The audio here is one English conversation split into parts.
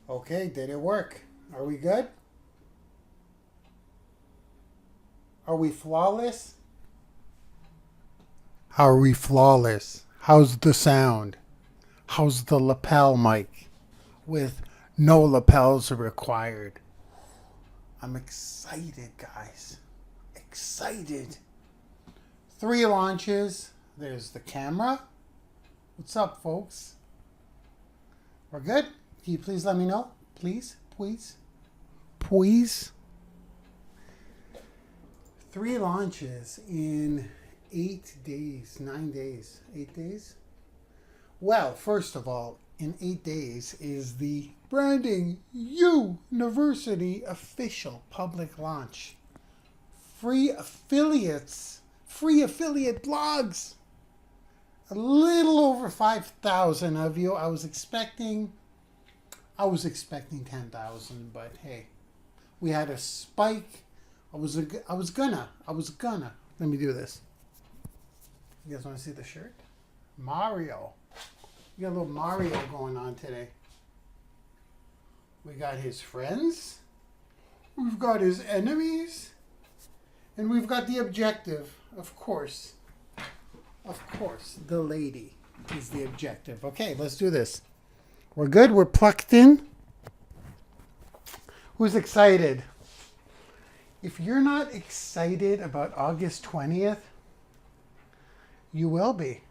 Okay, did it work? Are we good? Are we flawless? How are we flawless? How's the sound? How's the lapel mic? With no lapels required. I'm excited, guys. Excited. 3 launches. There's the camera. What's up, folks? We're good? Can you please let me know? Please? Please? Please? 3 launches in 8 days, 9 days, 8 days? Well, first of all, in 8 days is the Branding YOUniversity official public launch. Free affiliates, free affiliate blogs. A little over 5,000 of you. I was expecting 10,000, but hey, we had a spike. I was gonna. Let me do this. You guys want to see the shirt? Mario. We got a little Mario going on today. We got his friends. We've got his enemies. And we've got the objective, of course. Of course, the lady is the objective. Okay, let's do this. We're good. We're plugged in. Who's excited? If you're not excited about August 20th, you will be.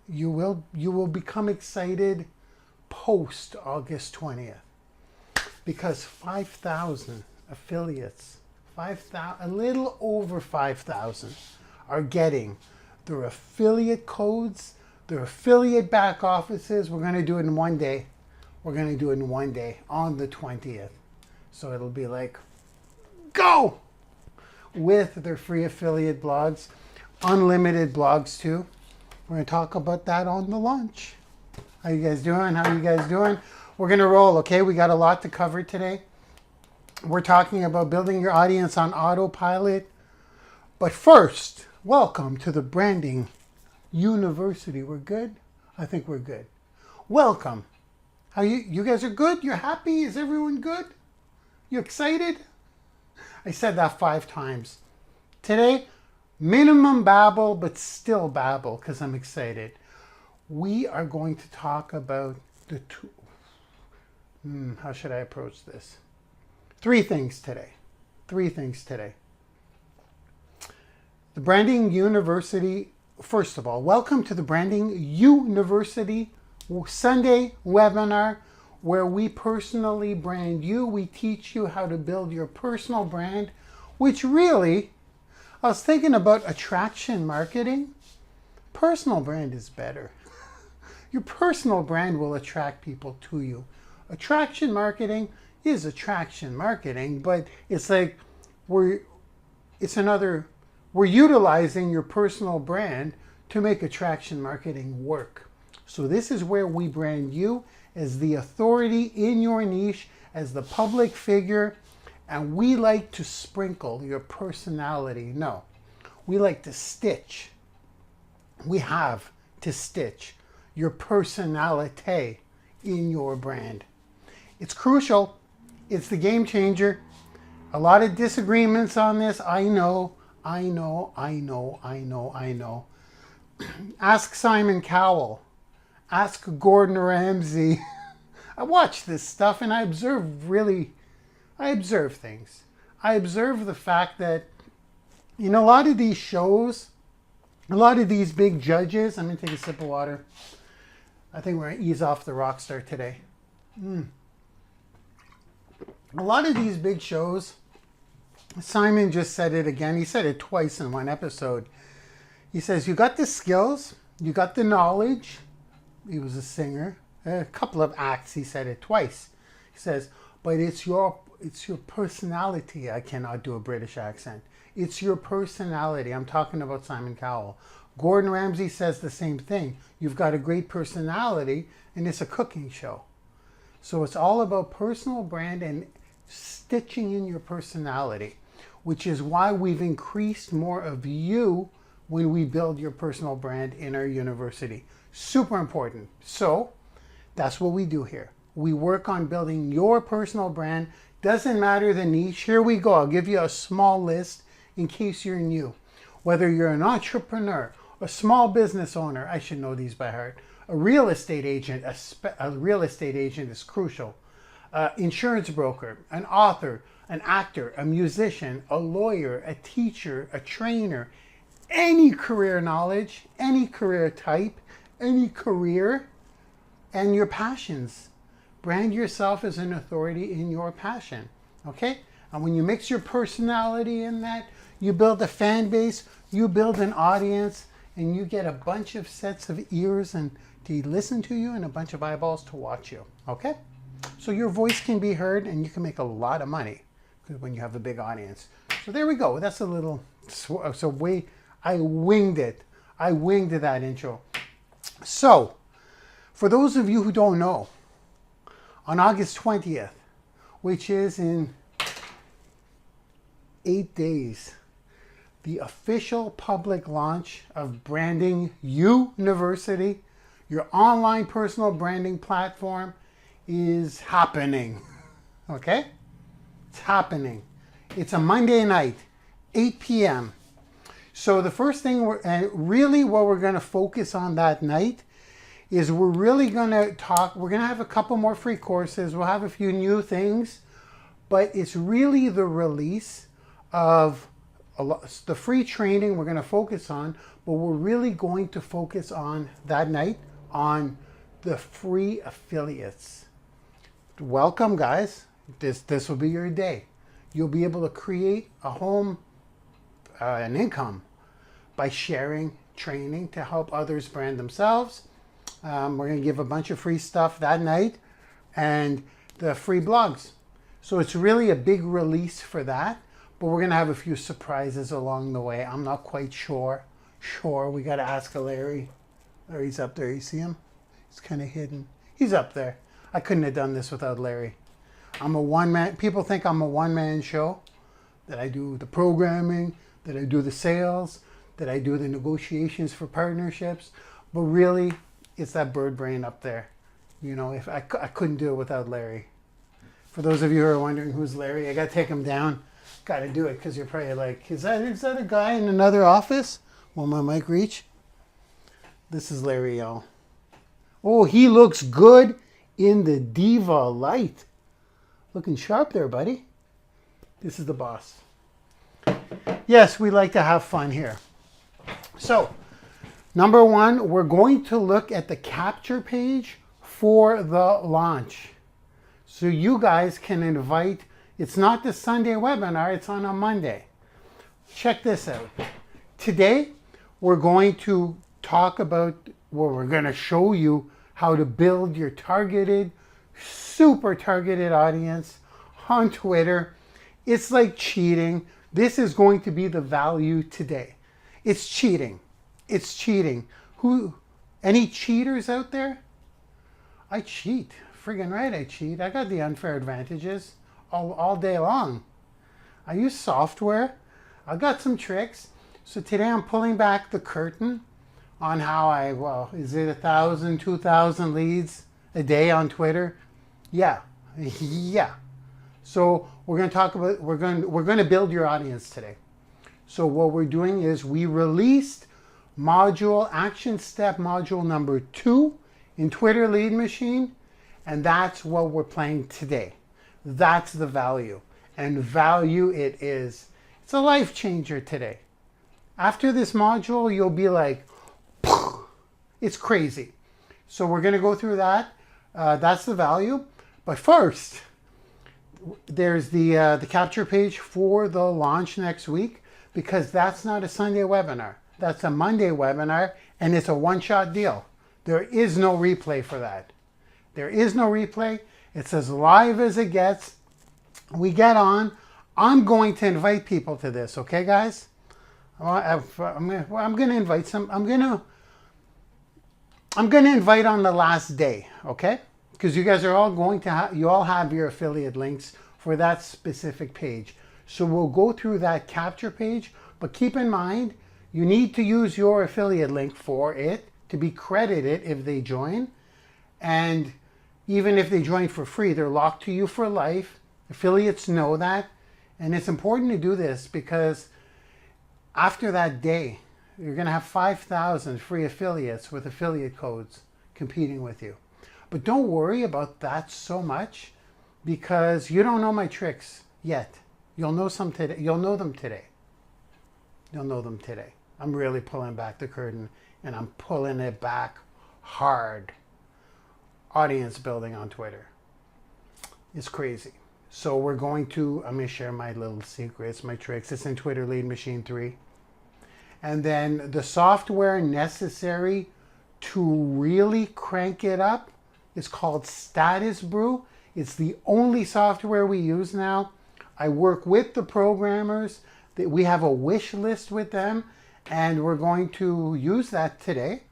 You will become excited post August 20th. Because 5,000 affiliates, 5,000, a little over 5,000 are getting their affiliate codes, their affiliate back offices. We're going to do it in one day. We're going to do it in one day on the 20th. So it'll be like, go! With their free affiliate blogs, unlimited blogs too. We're going to talk about that on the launch. How you guys doing? How you guys doing? We're going to roll, okay? We got a lot to cover today. We're talking about building your audience on autopilot. But first, welcome to the Branding YOUniversity. We're good? I think we're good. Welcome. How you guys are good? You're happy? Is everyone good? You excited? I said that 5 times. Today, minimum babble, but still babble because I'm excited. We are going to talk about the two. How should I approach this? 3 things today. 3 things today. The Branding YOUniversity. First of all, welcome to the Branding YOUniversity Sunday webinar, where we personally brand you. We teach you how to build your personal brand, which really, I was thinking about attraction marketing. Personal brand is better. Your personal brand will attract people to you. Attraction marketing is attraction marketing, but it's like we're utilizing your personal brand to make attraction marketing work. So this is where we brand you as the authority in your niche, as the public figure, and we like to sprinkle your personality. No, we like to stitch. We have to stitch your personality in your brand. It's crucial. It's the game changer. A lot of disagreements on this. I know. Ask Simon Cowell. Ask Gordon Ramsay. I watch this stuff and I observe things. I observe the fact that in a lot of these shows, a lot of these big judges, I'm going to take a sip of water. I think we're going to ease off the rock star today. A lot of these big shows, Simon just said it again. He said it twice in one episode. He says, you got the skills, you got the knowledge. He was a singer. A couple of acts, he said it twice. He says, but it's your personality. I cannot do a British accent. It's your personality. I'm talking about Simon Cowell. Gordon Ramsay says the same thing. You've got a great personality, and it's a cooking show. So it's all about personal brand and stitching in your personality, which is why we've increased more of you when we build your personal brand in our university. Super important. So that's what we do here. We work on building your personal brand. Doesn't matter the niche. Here we go. I'll give you a small list in case you're new. Whether you're an entrepreneur, a small business owner, I should know these by heart, a real estate agent, a real estate agent is crucial, insurance broker, an author, an actor, a musician, a lawyer, a teacher, a trainer, any career knowledge, any career type, any career, and your passions. Brand yourself as an authority in your passion, okay? And when you mix your personality in that, you build a fan base, you build an audience, and you get a bunch of sets of ears and to listen to you and a bunch of eyeballs to watch you, okay? So your voice can be heard and you can make a lot of money when you have a big audience. So there we go. That's a little, I winged it. I winged that intro. So for those of you who don't know, on August 20th, which is in 8 days, the official public launch of Branding YOUniversity, your online personal branding platform, is happening. Okay? It's happening. It's a Monday night, 8 p.m. So the first thing, really what we're going to focus on that night is we're really going to talk, we're going to have a couple more free courses, we'll have a few new things, but it's really the release of the free training we're going to focus on, but we're really going to focus on that night on the free affiliates. Welcome, guys. This will be your day. You'll be able to create a home, an income by sharing training to help others brand themselves. We're going to give a bunch of free stuff that night and the free blogs. So it's really a big release for that, but we're going to have a few surprises along the way. I'm not quite sure. We got to ask Larry. Larry's up there. You see him? He's kind of hidden. He's up there. I couldn't have done this without Larry. I'm a one-man. People think I'm a one-man show, that I do the programming, that I do the sales, that I do the negotiations for partnerships, but really it's that bird brain up there. You know, if I couldn't do it without Larry. For those of you who are wondering who's Larry, I got to take him down. Got to do it because you're probably like, is that a guy in another office? Will my mic reach? This is Larry, y'all. Oh, he looks good in the diva light. Looking sharp there, buddy. This is the boss. Yes, we like to have fun here. So, number one, we're going to look at the capture page for the launch. So you guys can invite, it's not the Sunday webinar, it's on a Monday. Check this out. Today, we're going to talk about, we're going to show you how to build your targeted, super targeted audience on Twitter. It's like cheating. This is going to be the value today. It's cheating. It's cheating. Any cheaters out there? I cheat. Friggin' right I cheat. I got the unfair advantages all day long. I use software. I got some tricks. So today I'm pulling back the curtain on how is it 1,000, 2,000 leads a day on Twitter? Yeah. So we're going to talk about, we're going to build your audience today. So what we're doing is we released action step module number 2 in Twitter Lead Machine, and that's what we're playing today. That's the value, and value it is. It's a life changer today. After this module, you'll be like, it's crazy. So we're going to go through that. That's the value. But first, there's the capture page for the launch next week, because that's not a Sunday webinar. That's a Monday webinar, and it's a one-shot deal. There is no replay for that. There is no replay. It's as live as it gets. We get on. I'm going to invite people to this, okay, guys? I'm going to invite some. I'm going to invite on the last day, okay? Because you guys are all going to you all have your affiliate links for that specific page. So we'll go through that capture page, but keep in mind, you need to use your affiliate link for it to be credited if they join. And Even if they join for free, they're locked to you for life. Affiliates know that. And it's important to do this because after that day, you're going to have 5,000 free affiliates with affiliate codes competing with you. But don't worry about that so much because you don't know my tricks yet. You'll know some today. You'll know them today. You'll know them today. I'm really pulling back the curtain and I'm pulling it back hard. Audience building on Twitter. It's crazy. So I'm going to share my little secrets, my tricks. It's in Twitter Lead Machine 3. And then the software necessary to really crank it up is called Status Brew. It's the only software we use now. I work with the programmers. We have a wish list with them, and we're going to use that today.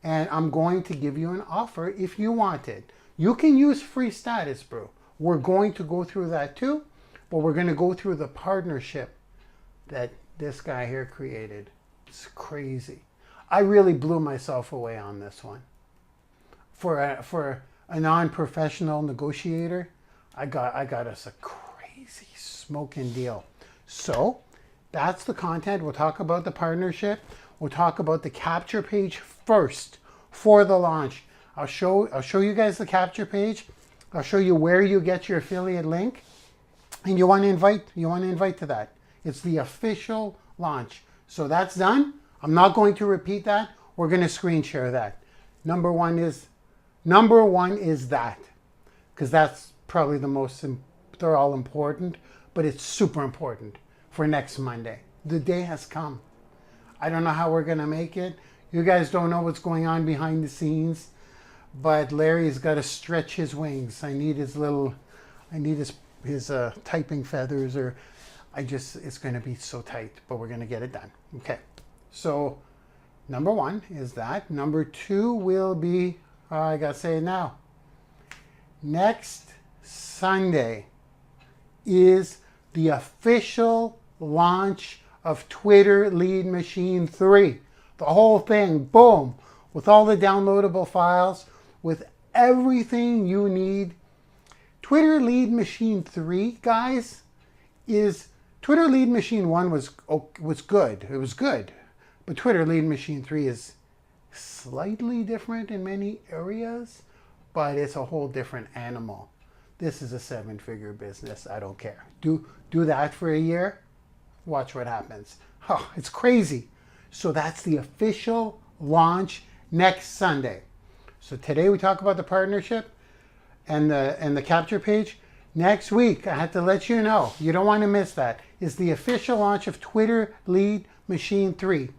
And I'm going to give you an offer if you want it. You can use free Status Brew. We're going to go through that too, but we're going to go through the partnership that this guy here created. It's crazy. I really blew myself away on this one. For a non-professional negotiator, I got us a crazy smoking deal. So that's the content. We'll talk about the partnership. We'll talk about the capture page first for the launch. I'll show you guys the capture page. I'll show you where you get your affiliate link, and you want to invite to that. It's the official launch. So that's done. I'm not going to repeat that. We're going to screen share that. Number one is that, because that's probably the most. They're all important, but it's super important for next Monday. The day has come. I don't know how we're going to make it. You guys don't know what's going on behind the scenes. But Larry's got to stretch his wings. I need his typing feathers, or it's going to be so tight, but we're going to get it done. Okay. So number one is that. Number two will be, I got to say it now. Next Sunday is the official launch of Twitter Lead Machine 3. The whole thing, boom, with all the downloadable files, with everything you need. Twitter Lead Machine 3, guys, is Twitter Lead Machine 1 was good. It was good. But Twitter Lead Machine 3 is slightly different in many areas, but it's a whole different animal. This is a 7-figure business. I don't care. Do that for a year. Watch what happens. Oh, it's crazy. So that's the official launch next Sunday. So today we talk about the partnership and the capture page. Next week, I have to let you know, you don't want to miss that, is the official launch of Twitter Lead Machine 3.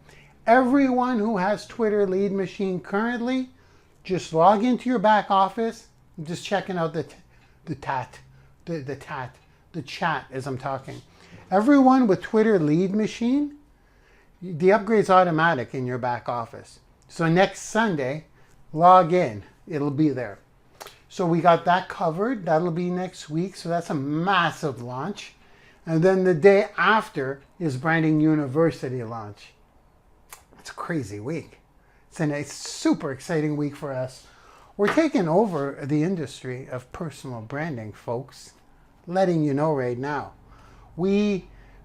Everyone who has Twitter Lead Machine currently, just log into your back office. I'm just checking out the chat as I'm talking. Everyone with Twitter Lead Machine, the upgrade's automatic in your back office. So next Sunday, log in. It'll be there. So we got that covered. That'll be next week. So that's a massive launch. And then the day after is Branding YOUniversity launch. It's a crazy week. It's a super exciting week for us. We're taking over the industry of personal branding, folks. Letting you know right now.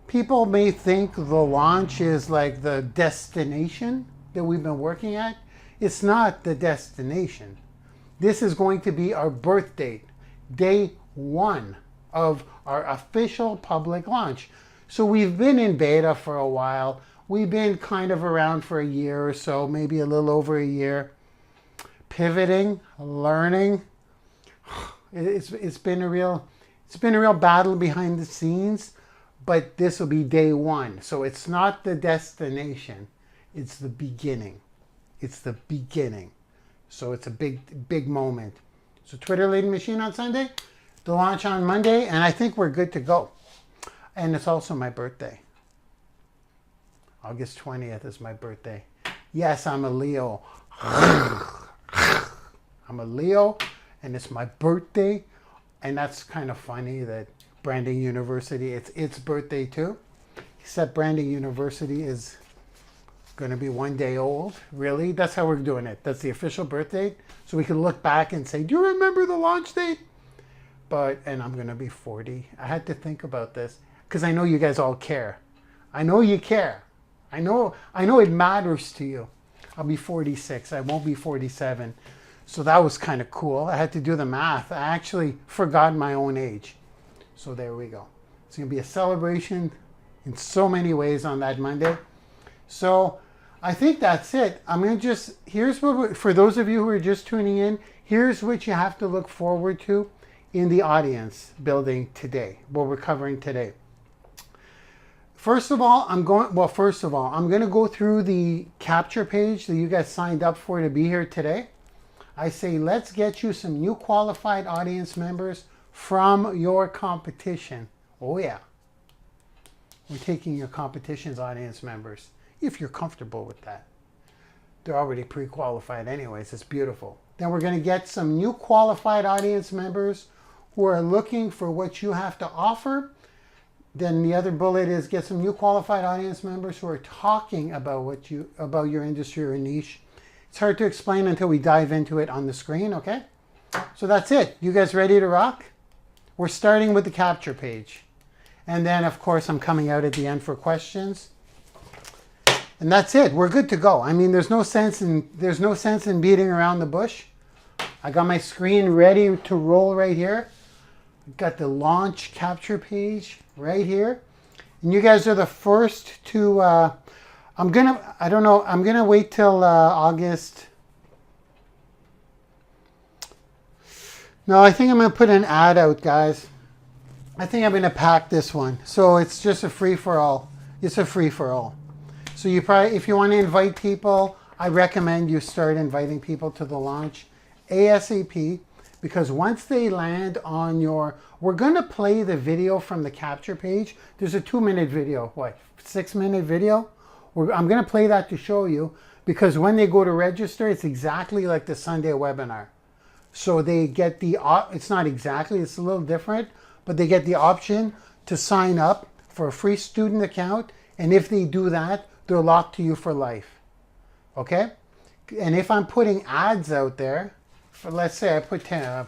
People may think the launch is like the destination that we've been working at. It's not the destination. This is going to be our birth date, day 1 of our official public launch. So we've been in beta for a while. We've been kind of around for a year or so, maybe a little over a year, pivoting, learning. It's been a real battle behind the scenes, but this will be day 1. So it's not the destination, it's the beginning. It's the beginning. So it's a big moment. So Twitter Lead Machine on Sunday, the launch on Monday, and I think we're good to go. And it's also my birthday. August 20th is my birthday. Yes, I'm a Leo. I'm a Leo, and it's my birthday. And that's kind of funny that Branding YOUniversity, it's its birthday too. Except Branding YOUniversity is going to be 1 day old. Really? That's how we're doing it. That's the official birth date. So we can look back and say, do you remember the launch date? And I'm going to be 40. I had to think about this because I know you guys all care. I know you care. I know it matters to you. I'll be 46. I won't be 47. So that was kind of cool. I had to do the math. I actually forgot my own age. So there we go. It's going to be a celebration in so many ways on that Monday. So I think that's it. I'm going to here's what, for those of you who are just tuning in, here's what you have to look forward to in the audience building today, what we're covering today. First of all, I'm going to go through the capture page that you guys signed up for to be here today. I say, let's get you some new qualified audience members from your competition. Oh yeah. We're taking your competition's audience members, if you're comfortable with that. They're already pre-qualified anyways. It's beautiful. Then we're going to get some new qualified audience members who are looking for what you have to offer. Then the other bullet is get some new qualified audience members who are talking about your industry or niche. It's hard to explain until we dive into it on the screen, okay? So that's it. You guys ready to rock? We're starting with the capture page. And then, of course, I'm coming out at the end for questions. And that's it. We're good to go. I mean, there's no sense in beating around the bush. I got my screen ready to roll right here. Got the launch capture page right here. And you guys are the first to, I'm going to wait till August. No, I think I'm going to put an ad out, guys. I think I'm going to pack this one. So it's just a free-for-all. It's a free-for-all. So you probably, if you want to invite people, I recommend you start inviting people to the launch ASAP, because once they land on we're going to play the video from the capture page. There's a 2-minute video, 6-minute video. I'm going to play that to show you, because when they go to register, it's exactly like the Sunday webinar. So they get it's not exactly, it's a little different, but they get the option to sign up for a free student account. And if they do that, they're locked to you for life. Okay? And if I'm putting ads out there, let's say I put 10,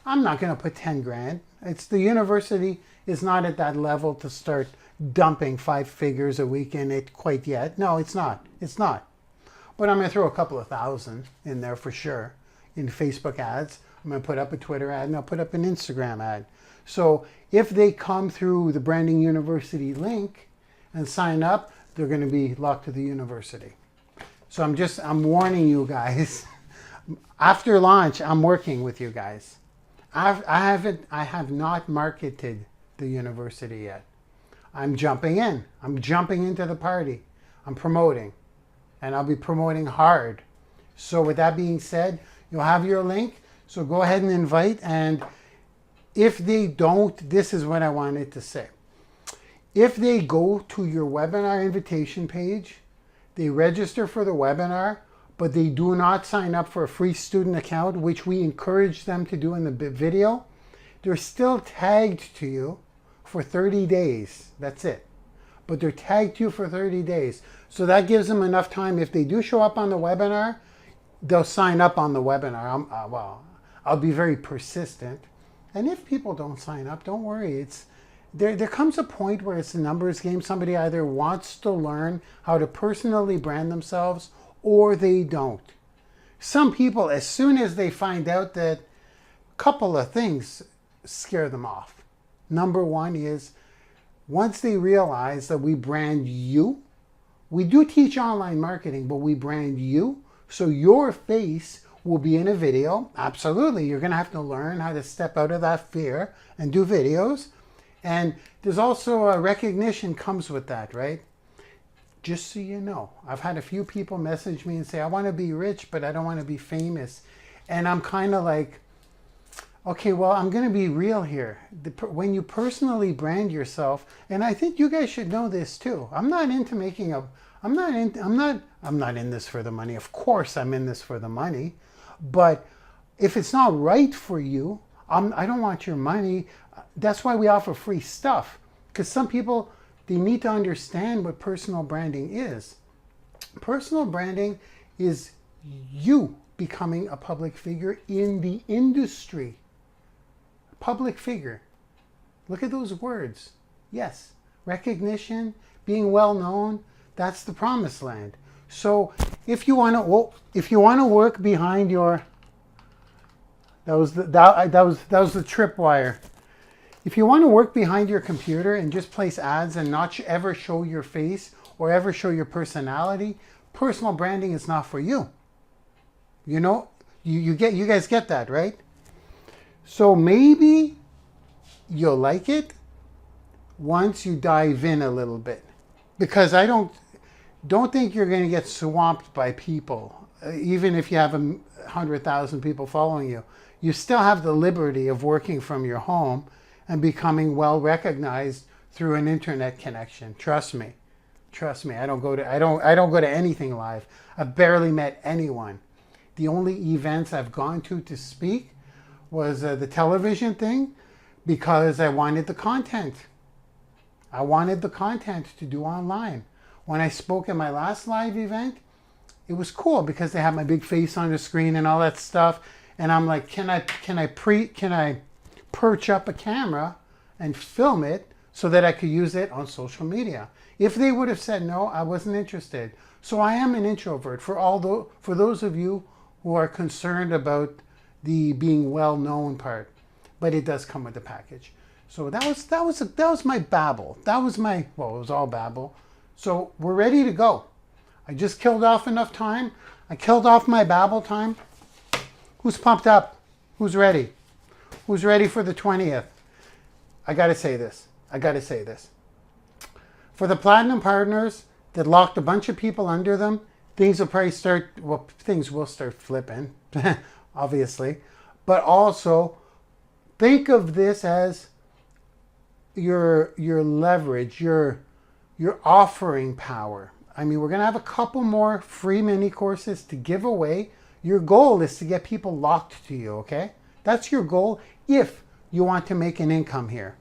I'm not going to put 10 grand. The university is not at that level to start dumping 5 figures a week in it quite yet. No, it's not. It's not. But I'm going to throw a couple of thousand in there for sure in Facebook ads. I'm going to put up a Twitter ad and I'll put up an Instagram ad. So if they come through the Branding University link and sign up, they're going to be locked to the university. So I'm warning you guys. After launch, I'm working with you guys. I have not marketed the university yet. I'm jumping in. I'm jumping into the party. I'm promoting. And I'll be promoting hard. So with that being said, you'll have your link. So go ahead and invite. And if they don't, this is what I wanted to say. If they go to your webinar invitation page, they register for the webinar, but they do not sign up for a free student account, which we encourage them to do in the video, they're still tagged to you for 30 days. That's it. But they're tagged to you for 30 days. So that gives them enough time. If they do show up on the webinar, they'll sign up on the webinar. I'll be very persistent. And if people don't sign up, don't worry. There comes a point where it's a numbers game. Somebody either wants to learn how to personally brand themselves or they don't. Some people, as soon as they find out that, a couple of things scare them off. Number one is, once they realize that we brand you, we do teach online marketing, but we brand you, so your face will be in a video. Absolutely, you're going to have to learn how to step out of that fear and do videos. And there's also a recognition comes with that, right? Just so you know, I've had a few people message me and say, I want to be rich, but I don't want to be famous. And I'm kind of like, okay, well, I'm going to be real here. When you personally brand yourself, and I think you guys should know this too. I'm not in this for the money. Of course, I'm in this for the money. But if it's not right for you, I don't want your money. That's why we offer free stuff. Because some people, they need to understand what personal branding is. Personal branding is you becoming a public figure in the industry. Public figure. Look at those words. Yes, recognition, being well known, that's the promised land. So if you want to work behind your that was the tripwire. If you want to work behind your computer and just place ads and not ever show your face or ever show your personality, personal branding is not for you. You know, you guys get that, right? So maybe you'll like it once you dive in a little bit, because I don't think you're going to get swamped by people. Even if you have 100,000 people following you, you still have the liberty of working from your home and becoming well recognized through an internet connection. Trust me. I don't go to anything live. I've barely met anyone. The only events I've gone to speak was the television thing, because I wanted the content. I wanted the content to do online. When I spoke at my last live event, it was cool because they had my big face on the screen and all that stuff. And I'm like, can I perch up a camera and film it so that I could use it on social media? If they would have said no, I wasn't interested. So I am an introvert. For those of you who are concerned about the being well known part, but it does come with the package. So that was my babble. It was all babble. So we're ready to go. I just killed off enough time. I killed off my babble time. Who's pumped up? Who's ready? Who's ready for the 20th? I gotta say this. For the platinum partners that locked a bunch of people under them, things will start flipping, obviously. But also, think of this as your leverage, your offering power. I mean, we're going to have a couple more free mini courses to give away. Your goal is to get people locked to you, okay? That's your goal if you want to make an income here.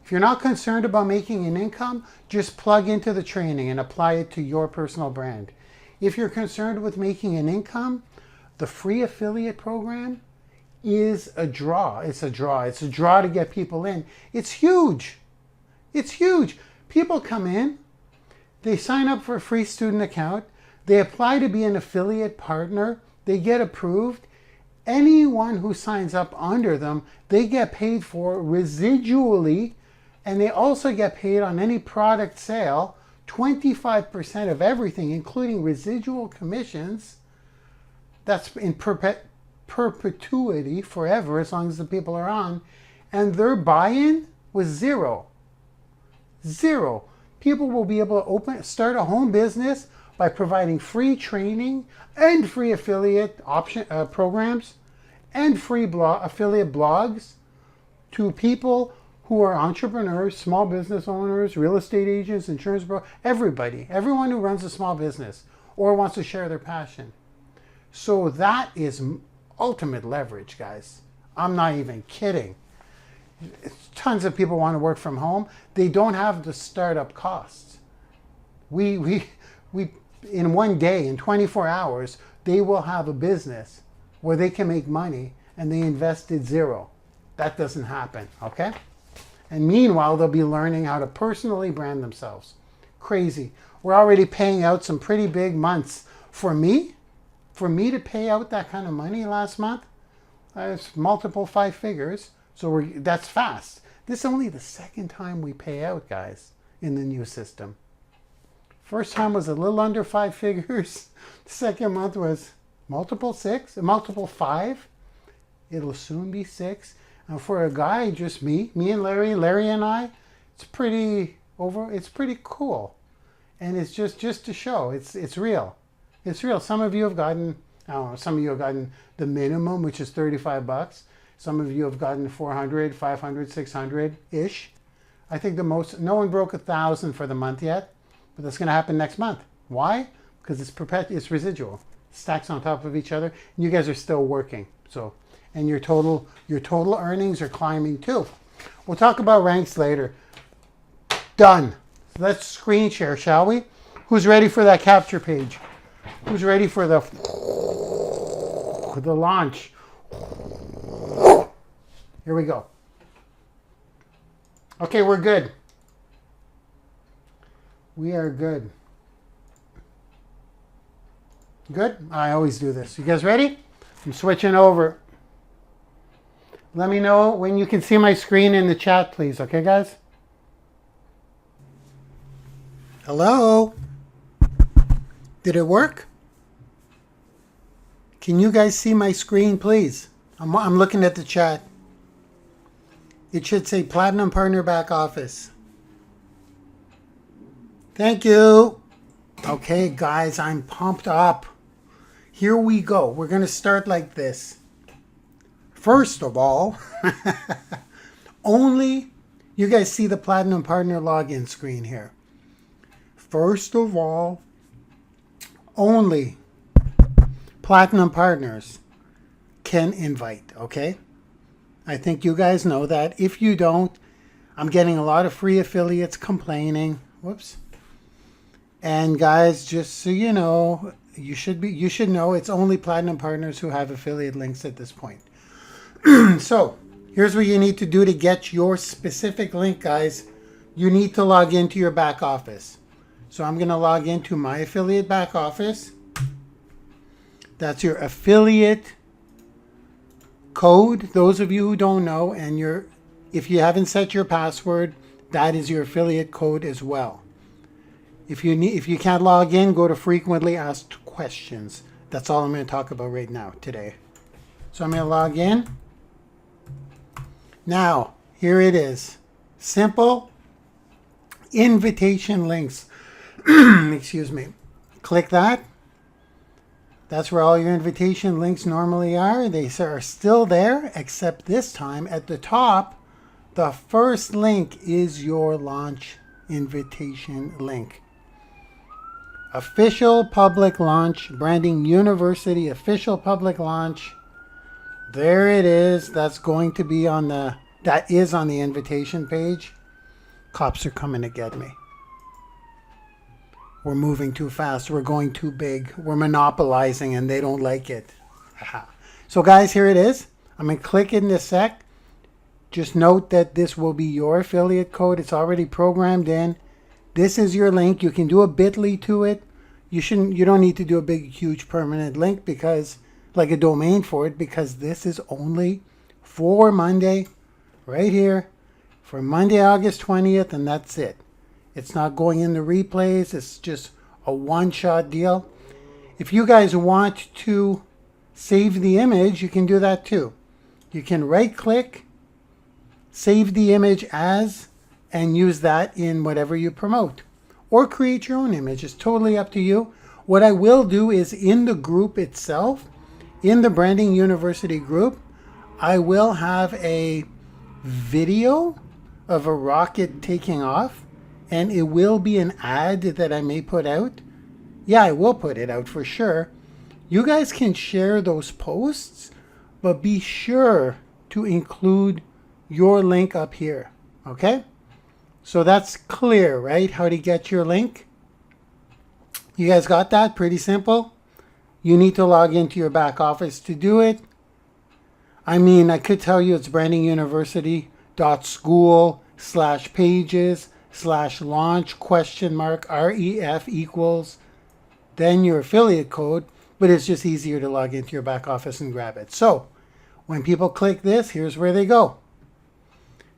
If you're not concerned about making an income, just plug into the training and apply it to your personal brand. If you're concerned with making an income, the free affiliate program is a draw. It's a draw to get people in. It's huge. People come in, they sign up for a free student account, they apply to be an affiliate partner, they get approved. Anyone who signs up under them, they get paid for residually, and they also get paid on any product sale, 25% of everything, including residual commissions. That's in perpetuity forever, as long as the people are on. And their buy-in was zero. People will be able to start a home business by providing free training and free affiliate programs and free affiliate blogs to people who are entrepreneurs, small business owners, real estate agents, insurance brokers, everyone who runs a small business or wants to share their passion. So that is ultimate leverage, guys. I'm not even kidding. Tons of people want to work from home. They don't have the startup costs. We in one day, in 24 hours, they will have a business where they can make money and they invested zero. That doesn't happen, okay? And meanwhile, they'll be learning how to personally brand themselves. Crazy. We're already paying out some pretty big months. For me to pay out that kind of money last month, it's multiple 5 figures. So that's fast. This is only the second time we pay out, guys, in the new system. First time was a little under 5 figures. The second month was multiple 5. It'll soon be 6. And for a guy, just me and Larry and I, it's pretty cool. And it's just to show, it's real. It's real. Some of you have gotten, the minimum, which is $35. Some of you have gotten 400, 500, 600-ish. I think the most, no one broke 1,000 for the month yet, but that's going to happen next month. Why? Because it's residual. Stacks on top of each other, and you guys are still working. So, and your total earnings are climbing too. We'll talk about ranks later. Done. Let's screen share, shall we? Who's ready for that capture page? Who's ready for the launch? Here we go. Okay, we're good. We are good. Good? I always do this. You guys ready? I'm switching over. Let me know when you can see my screen in the chat, please. Okay, guys? Hello? Did it work? Can you guys see my screen, please? I'm looking at the chat. It should say Platinum Partner Back Office. Thank you. Okay, guys, I'm pumped up. Here we go. We're going to start like this. First of all, only you guys see the Platinum Partner login screen here. First of all, only Platinum Partners can invite, okay? I think you guys know that. If you don't, I'm getting a lot of free affiliates complaining. Whoops. And guys, just so you know, you should know it's only Platinum Partners who have affiliate links at this point. So, here's what you need to do to get your specific link, guys. You need to log into your back office. So I'm going to log into my affiliate back office. That's your affiliate code. Those of you who don't know, and if you haven't set your password, that is your affiliate code as well. If you can't log in, go to frequently asked questions. That's all I'm going to talk about right now today. So I'm going to log in. Now, here it is. Simple invitation links. Excuse me. Click that. That's where all your invitation links normally are. They are still there, except this time at the top, the first link is your launch invitation link. Official public launch, Branding YOUniversity official public launch. There it is. That is on the invitation page. Cops are coming to get me. We're moving too fast. We're going too big. We're monopolizing and they don't like it. So guys, here it is. I'm going to click in this sec. Just note that this will be your affiliate code. It's already programmed in. This is your link. You can do a bit.ly to it. You don't need to do a big, huge permanent link because, like a domain for it, because this is only for Monday, right here, for Monday, August 20th, and that's it. It's not going in the replays. It's just a one-shot deal. If you guys want to save the image, you can do that too. You can right-click, save the image as, and use that in whatever you promote. Or create your own image. It's totally up to you. What I will do is in the group itself, in the Branding YOUniversity group, I will have a video of a rocket taking off. And it will be an ad that I may put out. Yeah, I will put it out for sure. You guys can share those posts, but be sure to include your link up here. Okay? So that's clear, right? How to get your link. You guys got that? Pretty simple. You need to log into your back office to do it. I mean, I could tell you it's brandinguniversity.school/pages/launch (ref) equals then your affiliate code, but it's just easier to log into your back office and grab it. So when people click this, here's where they go.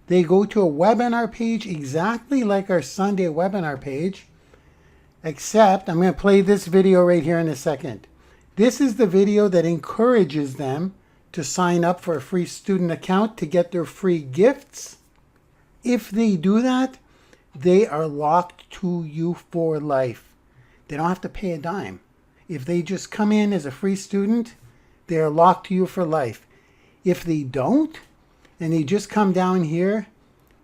They go to a webinar page exactly like our Sunday webinar page, except I'm going to play this video right here in a second. This is the video that encourages them to sign up for a free student account to get their free gifts. If they do that, they are locked to you for life. They don't have to pay a dime. If they just come in as a free student, they are locked to you for life. If they don't, and they just come down here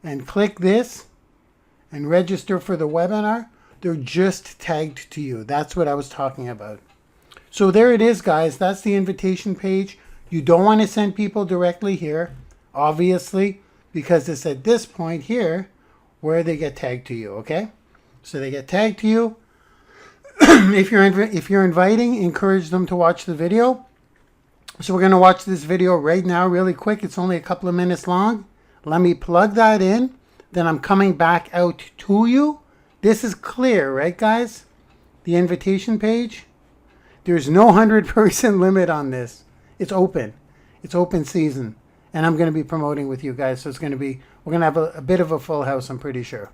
and click this and register for the webinar, they're just tagged to you. That's what I was talking about. So there it is, guys. That's the invitation page. You don't want to send people directly here, obviously, because it's at this point here where they get tagged to you, okay? So they get tagged to you. If you're inviting, encourage them to watch the video. So we're going to watch this video right now really quick. It's only a couple of minutes long. Let me plug that in. Then I'm coming back out to you. This is clear, right, guys? The invitation page. There's no 100-person limit on this. It's open. It's open season. And I'm going to be promoting with you guys. So it's going to be, we're going to have a bit of a full house, I'm pretty sure.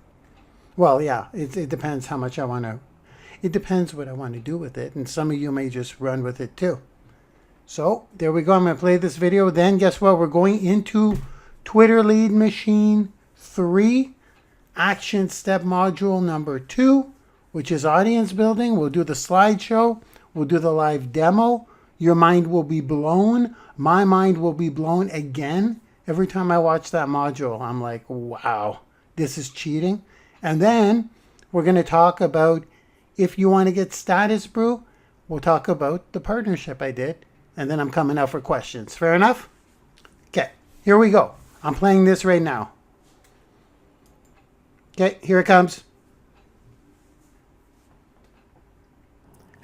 Well, yeah, it depends how much I want to. It depends what I want to do with it. And some of you may just run with it too. So there we go. I'm going to play this video. Then guess what? We're going into Twitter Lead Machine 3, action step module number 2, which is audience building. We'll do the slideshow. We'll do the live demo. Your mind will be blown. My mind will be blown again. Every time I watch that module, I'm like, wow, this is cheating. And then we're going to talk about, if you want to get status brew, we'll talk about the partnership I did. And then I'm coming out for questions. Fair enough? Okay, here we go. I'm playing this right now. Okay, here it comes.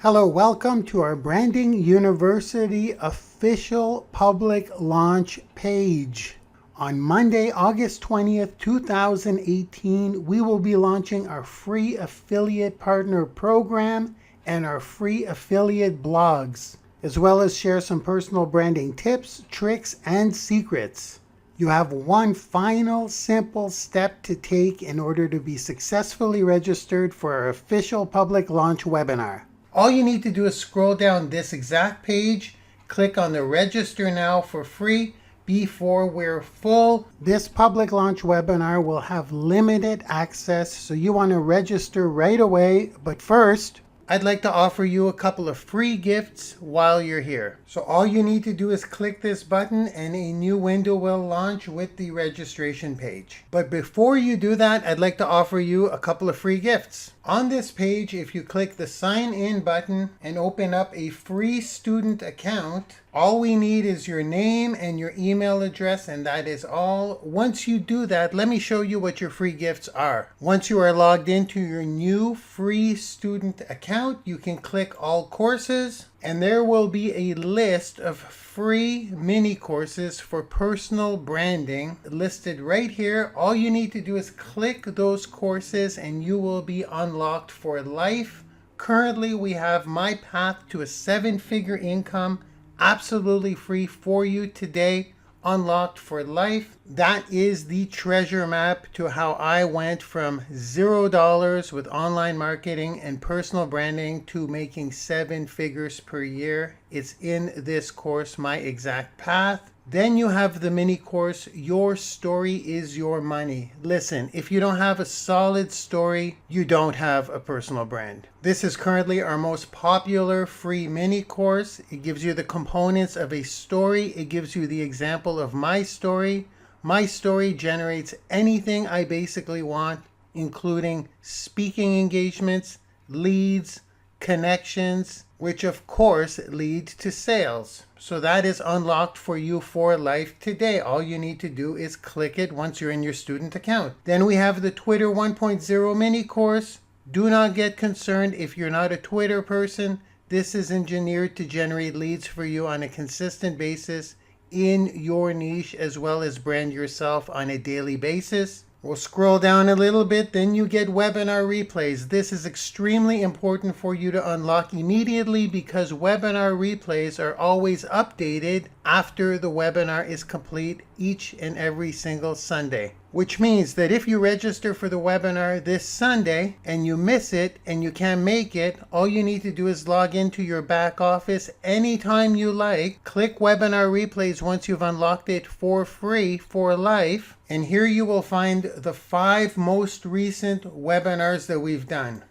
Hello, welcome to our Branding University official public launch page. On Monday, August 20th, 2018, we will be launching our free affiliate partner program and our free affiliate blogs, as well as share some personal branding tips, tricks, and secrets. You have one final simple step to take in order to be successfully registered for our official public launch webinar. All you need to do is scroll down this exact page, click on the register now for free before we're full. This public launch webinar will have limited access, so you want to register right away. But first, I'd like to offer you a couple of free gifts while you're here. So all you need to do is click this button and a new window will launch with the registration page. But before you do that, I'd like to offer you a couple of free gifts. On this page, if you click the sign in button and open up a free student account, all we need is your name and your email address, and that is all. Once you do that, let me show you what your free gifts are. Once you are logged into your new free student account, you can click all courses, and there will be a list of free mini courses for personal branding listed right here. All you need to do is click those courses and you will be unlocked for life. Currently, we have My Path to a 7-Figure Income absolutely free for you today, unlocked for life. That is the treasure map to how I went from $0 with online marketing and personal branding to making 7 figures per year. It's in this course, My Exact Path. Then you have the mini course, Your Story is Your Money. Listen, if you don't have a solid story, you don't have a personal brand. This is currently our most popular free mini course. It gives you the components of a story. It gives you the example of my story. My story generates anything I basically want, including speaking engagements, leads, connections, which of course lead to sales. So that is unlocked for you for life today. All you need to do is click it once you're in your student account. Then we have the Twitter 1.0 mini course. Do not get concerned if you're not a Twitter person. This is engineered to generate leads for you on a consistent basis in your niche, as well as brand yourself on a daily basis. We'll scroll down a little bit, then you get webinar replays. This is extremely important for you to unlock immediately because webinar replays are always updated after the webinar is complete each and every single Sunday. Which means that if you register for the webinar this Sunday and you miss it and you can't make it, all you need to do is log into your back office anytime you like, click webinar replays once you've unlocked it for free for life, and here you will find the 5 most recent webinars that we've done.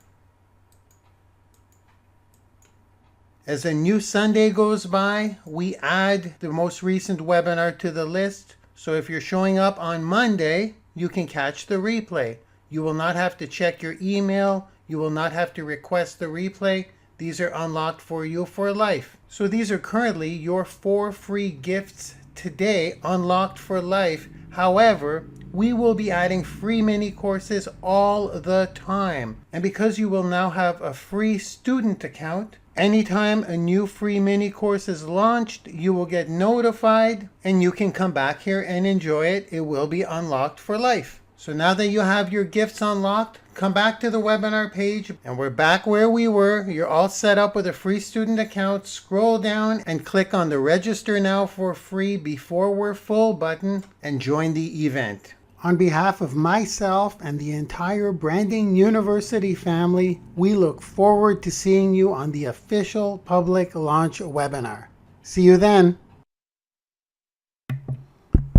As a new Sunday goes by, we add the most recent webinar to the list. So if you're showing up on Monday, you can catch the replay. You will not have to check your email. You will not have to request the replay. These are unlocked for you for life. So these are currently your 4 free gifts today, unlocked for life. However, we will be adding free mini courses all the time. And because you will now have a free student account, anytime a new free mini course is launched, you will get notified and you can come back here and enjoy it. It will be unlocked for life. So now that you have your gifts unlocked, come back to the webinar page and we're back where we were. You're all set up with a free student account. Scroll down and click on the register now for free before we're full button and join the event. On behalf of myself and the entire Branding University family, we look forward to seeing you on the official public launch webinar. See you then.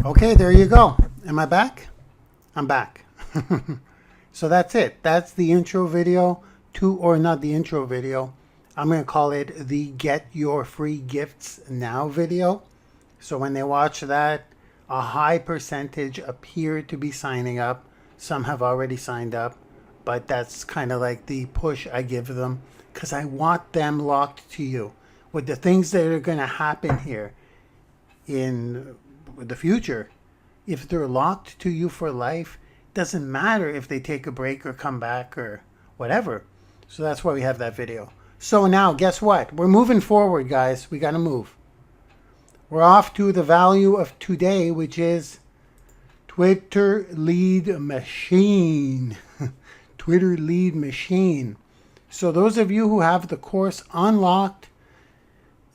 Okay, there you go. Am I back? I'm back. So that's it. That's the intro video to, or not the intro video. I'm going to call it the Get Your Free Gifts Now video. So when they watch that, a high percentage appear to be signing up. Some have already signed up, but that's kind of like the push I give them because I want them locked to you. With the things that are going to happen here in the future, if they're locked to you for life, doesn't matter if they take a break or come back or whatever. So that's why we have that video. So now guess what? We're moving forward, guys. We got to move. We're off to the value of today, which is Twitter lead machine. Twitter lead machine. So those of you who have the course unlocked,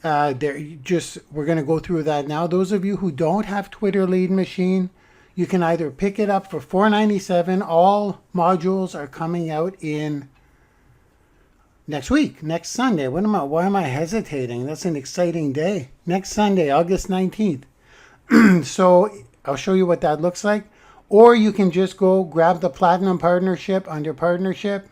we're going to go through that now. Those of you who don't have Twitter lead machine, you can either pick it up for $4.97. All modules are coming out in next week, next Sunday. Why am I hesitating? That's an exciting day. Next Sunday, August 19th. So I'll show you what that looks like. Or you can just go grab the Platinum Partnership under Partnership.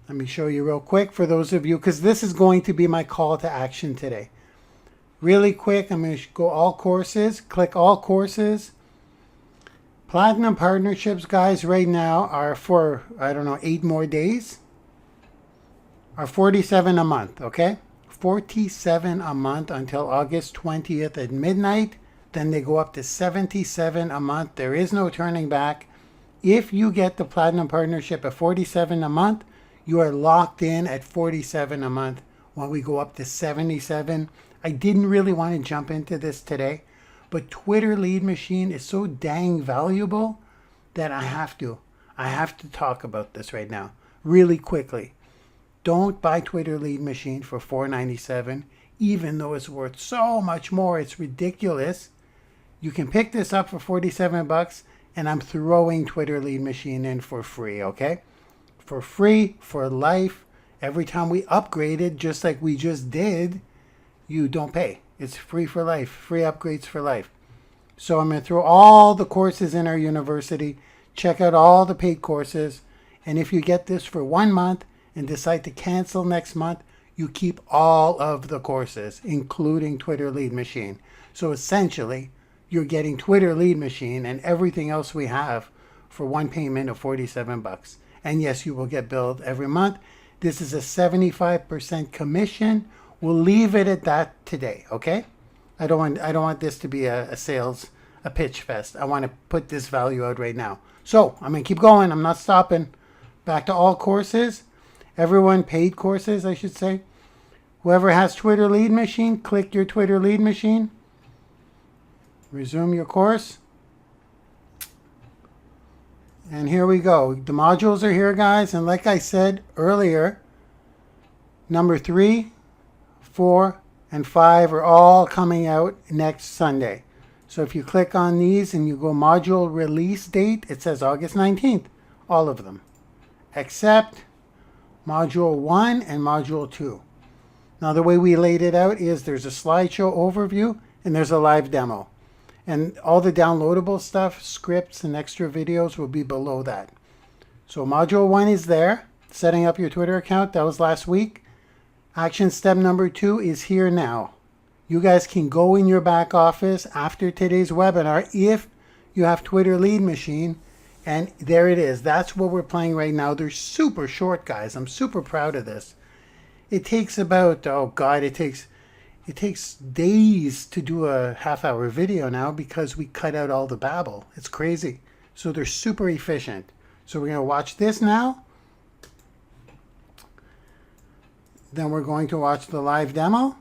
Let me show you real quick for those of you, because this is going to be my call to action today. Really quick, I'm going to go all courses, click all courses. Platinum Partnerships, guys, right now are for, 8 more days. Are $47 a month, okay? $47 a month until August 20th at midnight. Then they go up to $77 a month. There is no turning back. If you get the Platinum Partnership at $47 a month, you are locked in at $47 a month when we go up to $77. I didn't really want to jump into this today, but Twitter Lead Machine is so dang valuable that I have to talk about this right now really quickly. Don't buy Twitter Lead Machine for $4.97, even though it's worth so much more. It's ridiculous. You can pick this up for $47, and I'm throwing Twitter Lead Machine in for free, okay? For free, for life. Every time we upgrade it, just like we just did, you don't pay. It's free for life, free upgrades for life. So I'm going to throw all the courses in our university, check out all the paid courses, and if you get this for 1 month and decide to cancel next month, you keep all of the courses, including Twitter Lead Machine. So essentially, you're getting Twitter Lead Machine and everything else we have for one payment of $47. And yes, you will get billed every month. This is a 75% commission. We'll leave it at that today, okay? I don't want this to be a pitch fest. I want to put this value out right now. So I'm going to keep going. I'm not stopping. Back to all courses. Everyone paid courses, I should say. Whoever has Twitter Lead Machine, click your Twitter Lead Machine. Resume your course. And here we go. The modules are here, guys. And like I said earlier, number 3, 4, and 5 are all coming out next Sunday. So if you click on these and you go module release date, it says August 19th. All of them. Except module 1 and module 2. Now the way we laid it out is there's a slideshow overview and there's a live demo. And all the downloadable stuff, scripts and extra videos will be below that. So module 1 is there. Setting up your Twitter account. That was last week. Action step number 2 is here now. You guys can go in your back office after today's webinar if you have Twitter Lead Machine. And there it is. That's what we're playing right now. They're super short, guys. I'm super proud of this. It takes about, It takes days to do a half-hour video now because we cut out all the babble. It's crazy. So they're super efficient. So we're going to watch this now. Then we're going to watch the live demo.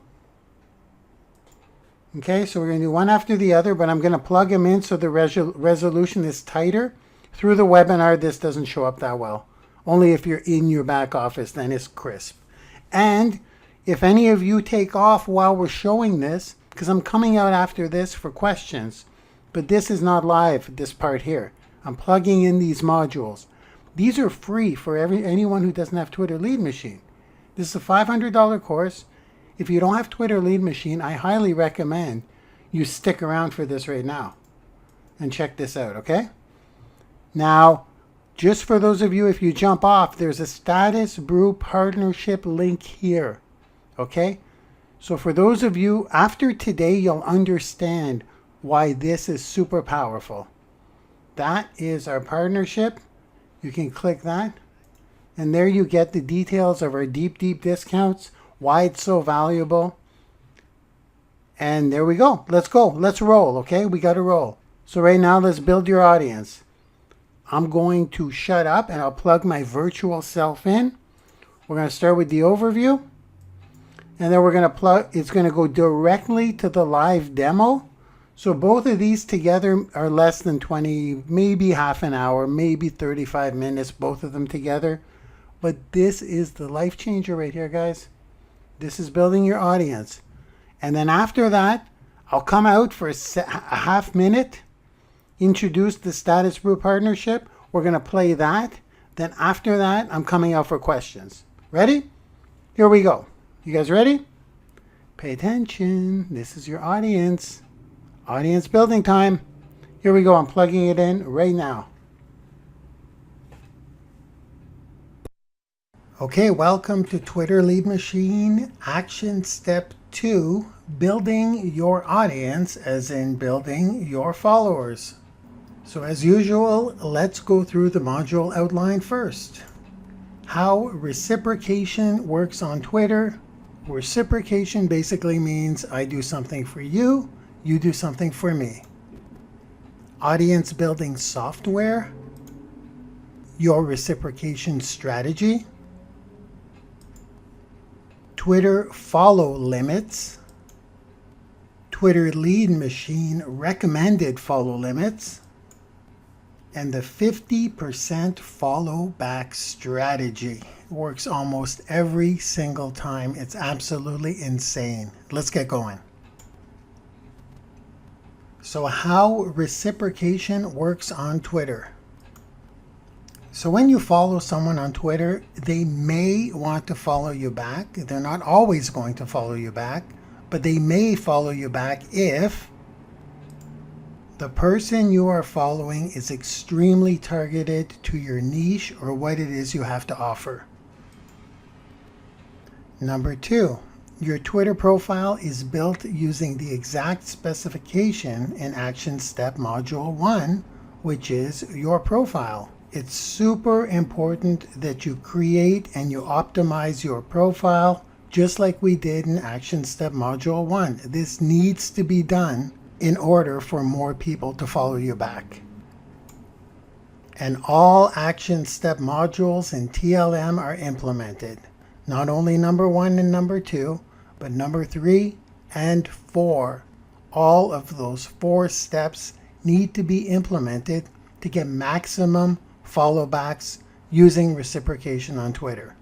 Okay, so we're going to do one after the other, but I'm going to plug them in so the resolution is tighter. Through the webinar, this doesn't show up that well. Only if you're in your back office, then it's crisp. And if any of you take off while we're showing this, because I'm coming out after this for questions, but this is not live, this part here. I'm plugging in these modules. These are free for anyone who doesn't have Twitter Lead Machine. This is a $500 course. If you don't have Twitter Lead Machine, I highly recommend you stick around for this right now and check this out, okay? Now, just for those of you, if you jump off, there's a Status Brew partnership link here, okay? So for those of you, after today, you'll understand why this is super powerful. That is our partnership. You can click that. And there you get the details of our deep discounts, why it's so valuable. And there we go. Let's go. Let's roll, okay? We got to roll. So right now, let's build your audience. I'm going to shut up and I'll plug my virtual self in. We're going to start with the overview. And then we're going to plug, it's going to go directly to the live demo. So both of these together are less than 20, maybe half an hour, maybe 35 minutes, both of them together. But this is the life changer right here, guys. This is building your audience. And then after that, I'll come out for a half minute, introduce the Status Brew partnership. We're going to play that. Then after that, I'm coming out for questions. Ready? Here we go. You guys ready? Pay attention. This is your audience. Audience building time. Here we go. I'm plugging it in right now. Okay, welcome to Twitter Lead Machine Action Step 2, building your audience, as in building your followers. So as usual, let's go through the module outline first. How reciprocation works on Twitter. Reciprocation basically means I do something for you, you do something for me. Audience building software. Your reciprocation strategy. Twitter follow limits, Twitter Lead Machine recommended follow limits, and the 50% follow back strategy. Works almost every single time. It's absolutely insane. Let's get going. So how reciprocation works on Twitter. So when you follow someone on Twitter, they may want to follow you back. They're not always going to follow you back, but they may follow you back if the person you are following is extremely targeted to your niche or what it is you have to offer. Number 2, your Twitter profile is built using the exact specification in Action Step Module 1, which is your profile. It's super important that you create and you optimize your profile just like we did in Action Step Module 1. This needs to be done in order for more people to follow you back. And all Action Step modules in TLM are implemented. Not only number 1 and number 2, but number 3 and 4. All of those 4 steps need to be implemented to get maximum follow backs using reciprocation on Twitter.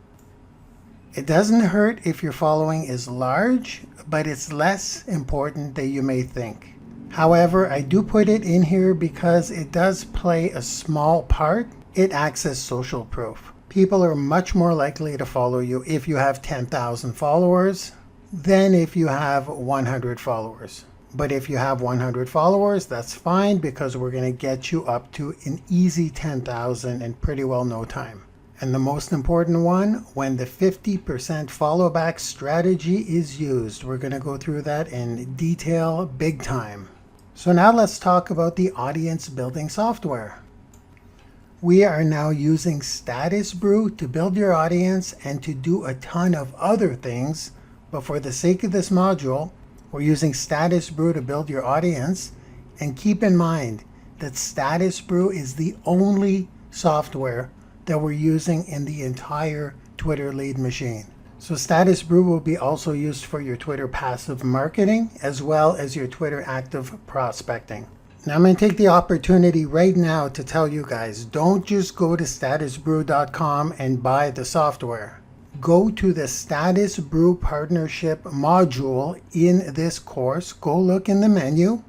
It doesn't hurt if your following is large, but it's less important than you may think. However, I do put it in here because it does play a small part. It acts as social proof. People are much more likely to follow you if you have 10,000 followers than if you have 100 followers. But if you have 100 followers, that's fine because we're going to get you up to an easy 10,000 in pretty well no time. And the most important one, when the 50% follow back strategy is used. We're going to go through that in detail, big time. So now let's talk about the audience building software. We are now using Status Brew to build your audience and to do a ton of other things. But for the sake of this module, We're using Status Brew to build your audience. And keep in mind that Status Brew is the only software that we're using in the entire Twitter lead machine. So Status Brew will be also used for your Twitter passive marketing as well as your Twitter active prospecting. Now I'm going to take the opportunity right now to tell you guys, don't just go to statusbrew.com and buy the software. Go to the Status Brew Partnership module in this course. Go look in the menu.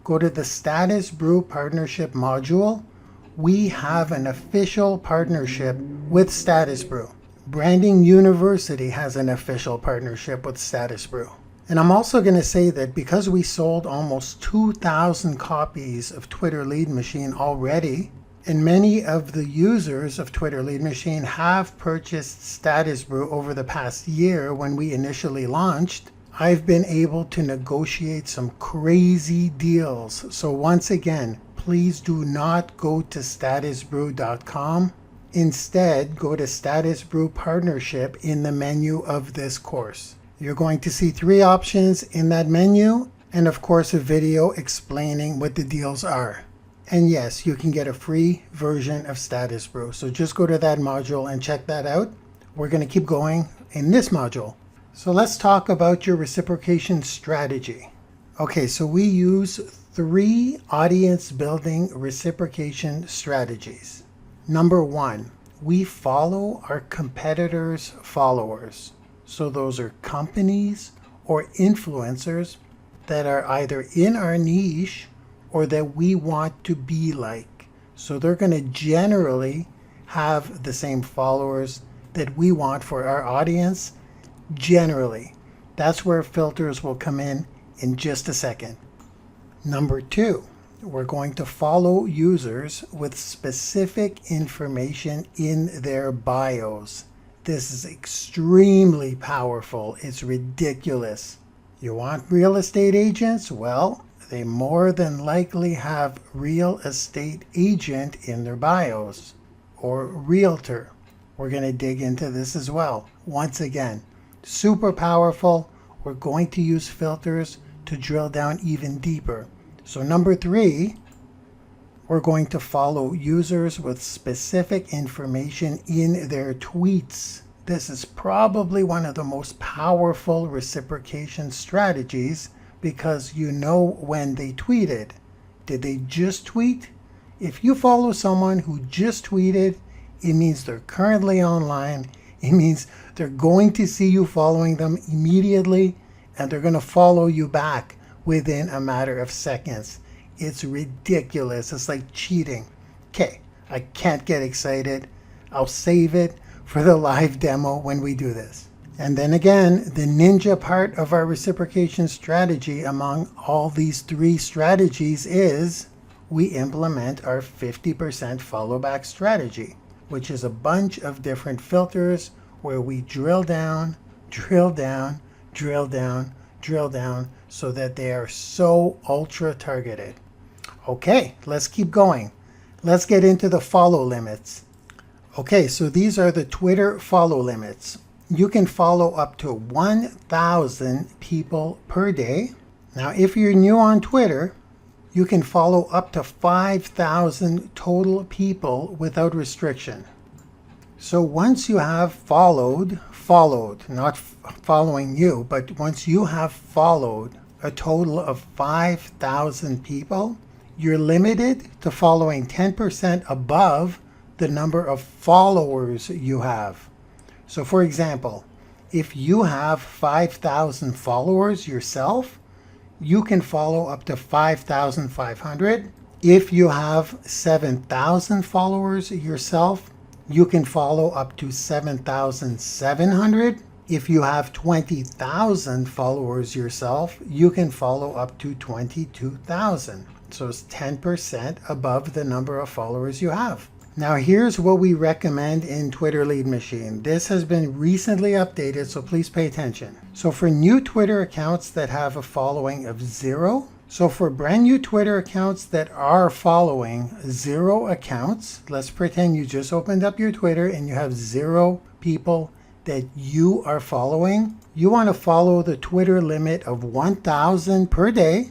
Go to the Status Brew Partnership module. We have an official partnership with Status Brew. Branding YOUniversity has an official partnership with Status Brew. And I'm also going to say that because we sold almost 2,000 copies of Twitter Lead Machine already, and many of the users of Twitter Lead Machine have purchased Status Brew over the past year when we initially launched, I've been able to negotiate some crazy deals. So once again, please do not go to statusbrew.com. Instead, go to Status Brew Partnership in the menu of this course. You're going to see 3 options in that menu, and of course a video explaining what the deals are. And yes, you can get a free version of Status Brew. So just go to that module and check that out. We're going to keep going in this module. So let's talk about your reciprocation strategy. Okay, so we use 3 audience building reciprocation strategies. Number 1, we follow our competitors' followers. So those are companies or influencers that are either in our niche or that we want to be like. So they're going to generally have the same followers that we want for our audience. Generally, that's where filters will come in just a second. Number 2, we're going to follow users with specific information in their bios. This is extremely powerful. It's ridiculous. You want real estate agents? Well, they more than likely have real estate agent in their bios or realtor. We're going to dig into this as well. Once again, super powerful. We're going to use filters to drill down even deeper. So number 3, we're going to follow users with specific information in their tweets. This is probably one of the most powerful reciprocation strategies because you know when they tweeted. Did they just tweet? If you follow someone who just tweeted, it means they're currently online. It means they're going to see you following them immediately, and they're going to follow you back within a matter of seconds. It's ridiculous. It's like cheating. Okay, I can't get excited. I'll save it for the live demo when we do this. And then again, the ninja part of our reciprocation strategy among all these 3 strategies is we implement our 50% follow back strategy, which is a bunch of different filters where we drill down, drill down, drill down, drill down so that they are so ultra targeted. Okay, let's keep going. Let's get into the follow limits. Okay, so these are the Twitter follow limits. You can follow up to 1,000 people per day. Now, if you're new on Twitter, you can follow up to 5,000 total people without restriction. So once you have followed, not following you, but once you have followed a total of 5,000 people, you're limited to following 10% above the number of followers you have. So for example, if you have 5,000 followers yourself, you can follow up to 5,500. If you have 7,000 followers yourself, you can follow up to 7,700. If you have 20,000 followers yourself, you can follow up to 22,000. So it's 10% above the number of followers you have. Now here's what we recommend in Twitter Lead Machine. This has been recently updated, so please pay attention. So for new Twitter accounts that have a following of 0, so for brand new Twitter accounts that are following 0 accounts, let's pretend you just opened up your Twitter and you have 0 people that you are following, you want to follow the Twitter limit of 1,000 per day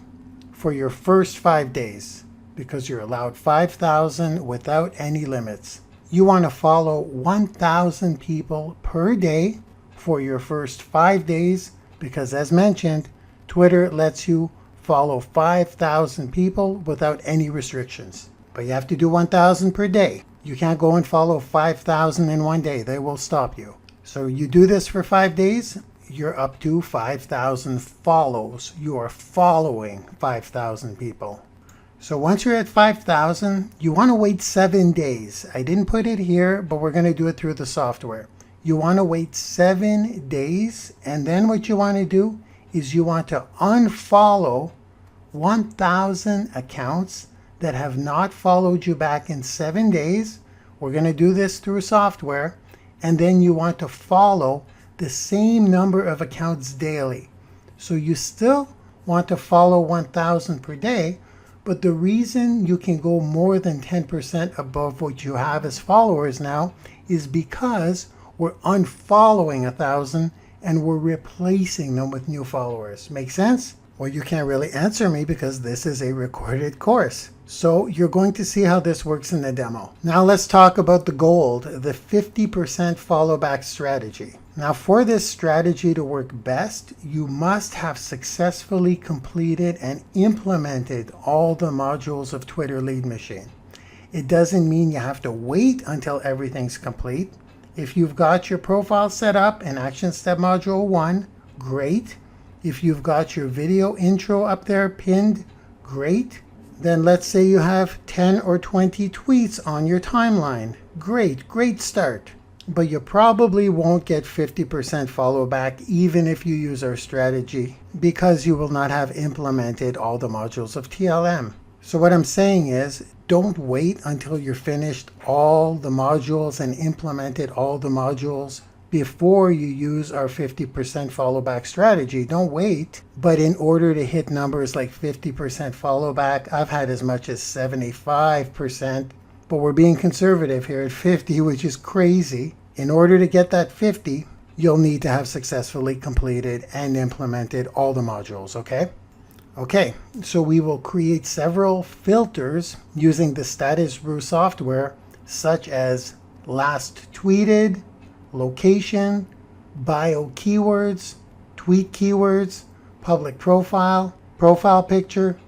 for your first 5 days, because you're allowed 5,000 without any limits. You want to follow 1,000 people per day for your first 5 days, because as mentioned, Twitter lets you follow 5,000 people without any restrictions. But you have to do 1,000 per day. You can't go and follow 5,000 in one day. They will stop you. So you do this for 5 days, you're up to 5,000 follows. You are following 5,000 people. So once you're at 5,000, you want to wait 7 days. I didn't put it here, but we're going to do it through the software. You want to wait 7 days, and then what you want to do is you want to unfollow 1,000 accounts that have not followed you back in 7 days. We're going to do this through software, and then you want to follow the same number of accounts daily. So you still want to follow 1,000 per day, but the reason you can go more than 10% above what you have as followers now is because we're unfollowing 1,000 and we're replacing them with new followers. Make sense? Well, you can't really answer me because this is a recorded course. So you're going to see how this works in the demo. Now let's talk about the gold, the 50% follow back strategy. Now for this strategy to work best, you must have successfully completed and implemented all the modules of Twitter Lead Machine. It doesn't mean you have to wait until everything's complete. If you've got your profile set up in Action Step Module 1, great. If you've got your video intro up there pinned, great. Then let's say you have 10 or 20 tweets on your timeline. Great start. But you probably won't get 50% follow back even if you use our strategy, because you will not have implemented all the modules of TLM. So what I'm saying is, don't wait until you're finished all the modules and implemented all the modules before you use our 50% follow back strategy. Don't wait. But in order to hit numbers like 50% follow back, I've had as much as 75%, but we're being conservative here at 50, which is crazy. In order to get that 50, you'll need to have successfully completed and implemented all the modules, okay? Okay, so we will create several filters using the Status Brew software, such as last tweeted, location, bio keywords, tweet keywords, public profile, profile picture,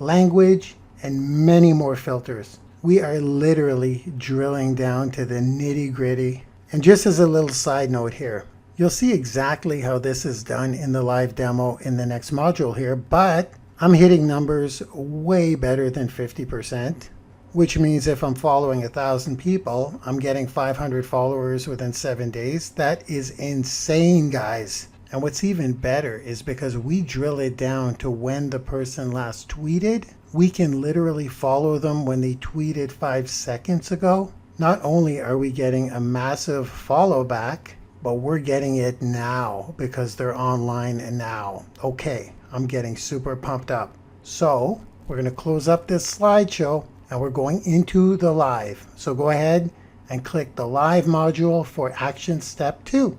language, and many more filters. We are literally drilling down to the nitty-gritty. And just as a little side note here, you'll see exactly how this is done in the live demo in the next module here, but I'm hitting numbers way better than 50%, which means if I'm following 1,000 people, I'm getting 500 followers within 7 days. That is insane, guys. And what's even better is because we drill it down to when the person last tweeted, we can literally follow them when they tweeted 5 seconds ago. Not only are we getting a massive follow back, but we're getting it now because they're online and now. Okay, I'm getting super pumped up. So we're going to close up this slideshow and we're going into the live. So go ahead and click the live module for action step 2,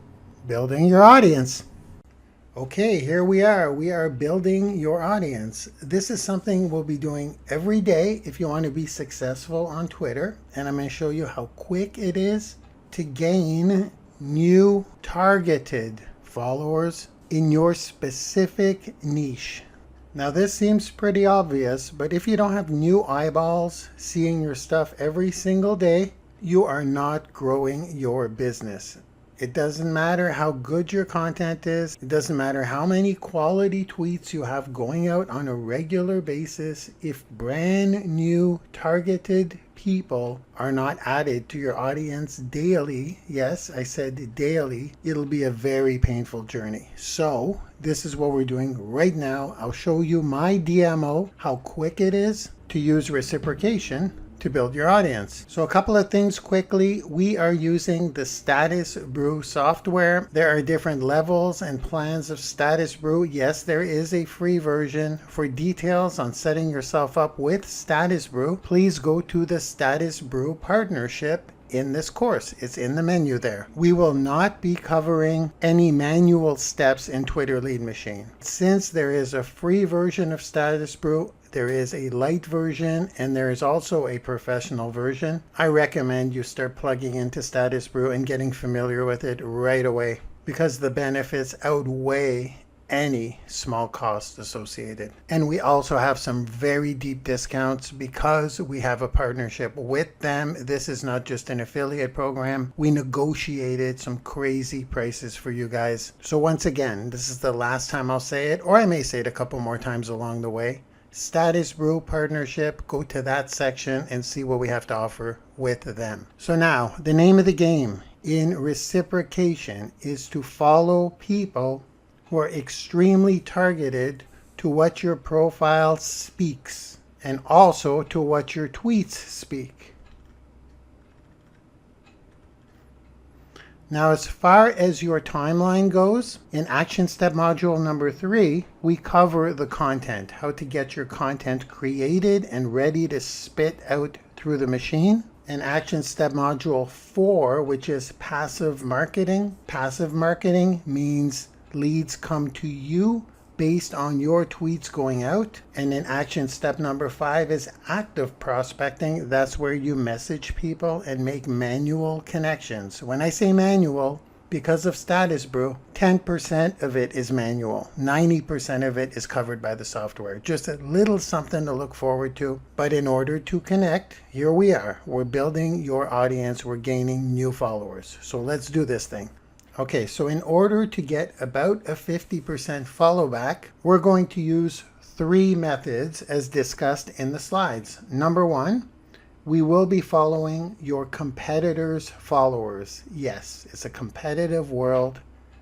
building your audience. Okay, here we are. We are building your audience. This is something we'll be doing every day if you want to be successful on Twitter. And I'm going to show you how quick it is to gain new targeted followers in your specific niche. Now this seems pretty obvious, but if you don't have new eyeballs seeing your stuff every single day, you are not growing your business. It doesn't matter how good your content is. It doesn't matter how many quality tweets you have going out on a regular basis. If brand new targeted people are not added to your audience daily, yes, I said daily, it'll be a very painful journey. So this is what we're doing right now. I'll show you my DMO, how quick it is to use reciprocation to build your audience. So a couple of things quickly. We are using the Status Brew software. There are different levels and plans of Status Brew. Yes, there is a free version. For details on setting yourself up with Status Brew, please go to the Status Brew partnership in this course. It's in the menu there. We will not be covering any manual steps in Twitter Lead Machine. Since there is a free version of Status Brew, there is a light version, and there is also a professional version. I recommend you start plugging into Status Brew and getting familiar with it right away, because the benefits outweigh any small cost associated. And we also have some very deep discounts because we have a partnership with them. This is not just an affiliate program. We negotiated some crazy prices for you guys. So once again, this is the last time I'll say it, or I may say it a couple more times along the way. Status Brew partnership, go to that section and see what we have to offer with them. So now, the name of the game in reciprocation is to follow people who are extremely targeted to what your profile speaks and also to what your tweets speak. Now, as far as your timeline goes, in action step module number 3, we cover the content, how to get your content created and ready to spit out through the machine. And action step module 4, which is passive marketing. Passive marketing means leads come to you based on your tweets going out. And then action step number 5 is active prospecting. That's where you message people and make manual connections. When I say manual, because of Status Brew, 10% of it is manual. 90% of it is covered by the software. Just a little something to look forward to. But in order to connect, here we are. We're building your audience. We're gaining new followers. So let's do this thing. Okay, so in order to get about a 50% follow back, we're going to use 3 methods as discussed in the slides. Number 1, we will be following your competitors' followers. Yes, it's a competitive world.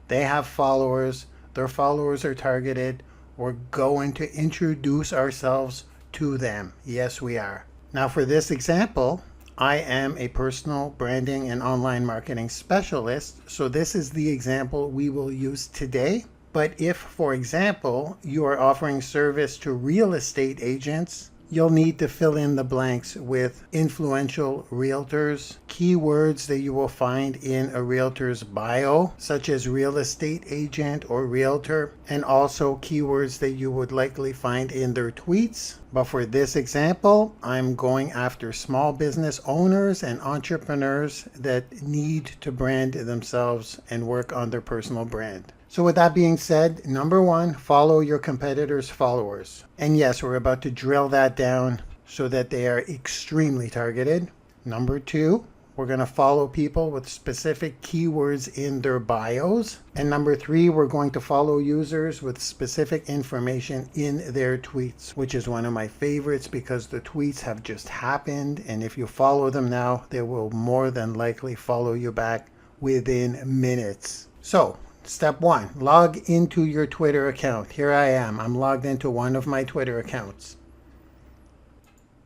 They have followers. Their followers are targeted. We're going to introduce ourselves to them. Yes, we are. Now for this example, I am a personal branding and online marketing specialist, so this is the example we will use today. But if, for example, you are offering service to real estate agents, you'll need to fill in the blanks with influential realtors, keywords that you will find in a realtor's bio, such as real estate agent or realtor, and also keywords that you would likely find in their tweets. But for this example, I'm going after small business owners and entrepreneurs that need to brand themselves and work on their personal brand. So with that being said, number 1, follow your competitors' followers. And yes, we're about to drill that down so that they are extremely targeted. Number 2, we're going to follow people with specific keywords in their bios. And number 3, we're going to follow users with specific information in their tweets, which is one of my favorites because the tweets have just happened. And if you follow them now, they will more than likely follow you back within minutes. So, step 1, log into your Twitter account. Here I am. I'm logged into one of my Twitter accounts.